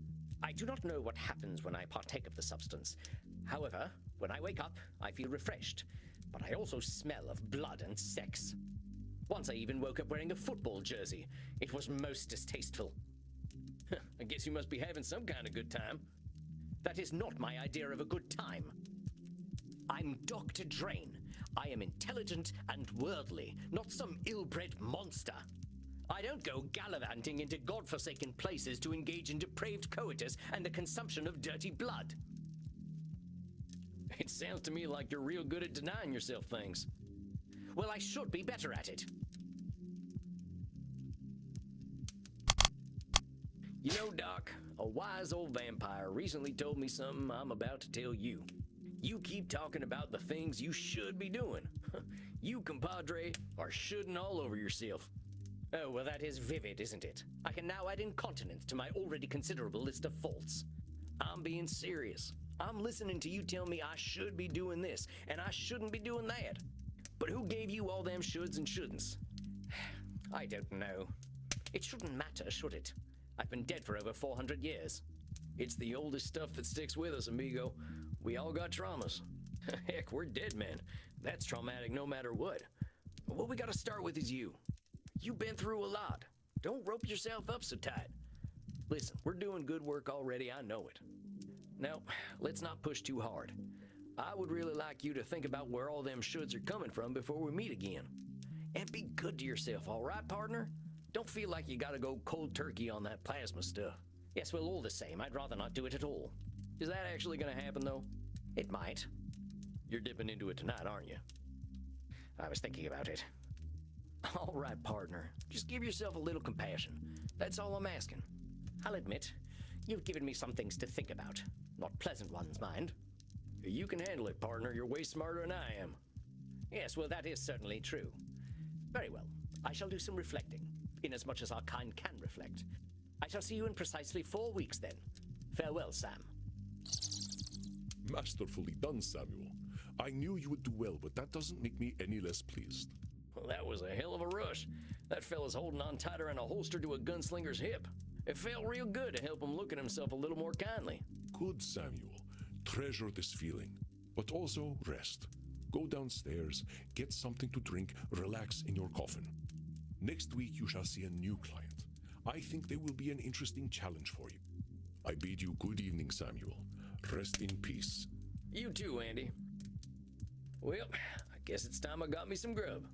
S6: I do not know what happens when I partake of the substance. However, when I wake up, I feel refreshed. But I also smell of blood and sex. Once I even woke up wearing a football jersey. It was most distasteful.
S1: I guess you must be having some kind of good time.
S6: That is not my idea of a good time. I'm Dr. Drain. I am intelligent and worldly, not some ill-bred monster. I don't go gallivanting into godforsaken places to engage in depraved coitus and the consumption of dirty blood.
S1: It sounds to me like you're real good at denying yourself things.
S6: Well, I should be better at it.
S1: You know, Doc, a wise old vampire recently told me something I'm about to tell you. You keep talking about the things you should be doing. You, compadre, are shoulding all over yourself.
S6: Oh, well, that is vivid, isn't it? I can now add incontinence to my already considerable list of faults.
S1: I'm being serious. I'm listening to you tell me I should be doing this, and I shouldn't be doing that. But who gave you all them shoulds and shouldn'ts?
S6: I don't know. It shouldn't matter, should it? I've been dead for over 400 years.
S1: It's the oldest stuff that sticks with us, amigo. We all got traumas. Heck, we're dead men. That's traumatic no matter what. What we gotta start with is you. You've been through a lot. Don't rope yourself up so tight. Listen, we're doing good work already, I know it. Now, let's not push too hard. I would really like you to think about where all them shoulds are coming from before we meet again. And be good to yourself, all right, partner? Don't feel like you gotta go cold turkey on that plasma stuff.
S6: Yes, well, all the same, I'd rather not do it at all.
S1: Is that actually gonna happen, though?
S6: It might.
S1: You're dipping into it tonight, aren't you?
S6: I was thinking about it.
S1: All right, partner. Just give yourself a little compassion. That's all I'm asking.
S6: I'll admit, you've given me some things to think about. Not pleasant ones, mind.
S1: You can handle it, partner. You're way smarter than I am.
S6: Yes, well, that is certainly true. Very well. I shall do some reflecting, inasmuch as our kind can reflect. I shall see you in precisely 4 weeks, then. Farewell, Sam.
S4: Masterfully done, Samuel. I knew you would do well, but that doesn't make me any less pleased.
S1: Well, that was a hell of a rush. That fella's holding on tighter than a holster to a gunslinger's hip. It felt real good to help him look at himself a little more kindly.
S4: Good, Samuel. Treasure this feeling, but also rest. Go downstairs, get something to drink, relax in your coffin. Next week you shall see a new client. I think they will be an interesting challenge for you. I bid you good evening, Samuel. Rest in peace.
S1: You too, Andy. Well, I guess it's time I got me some grub.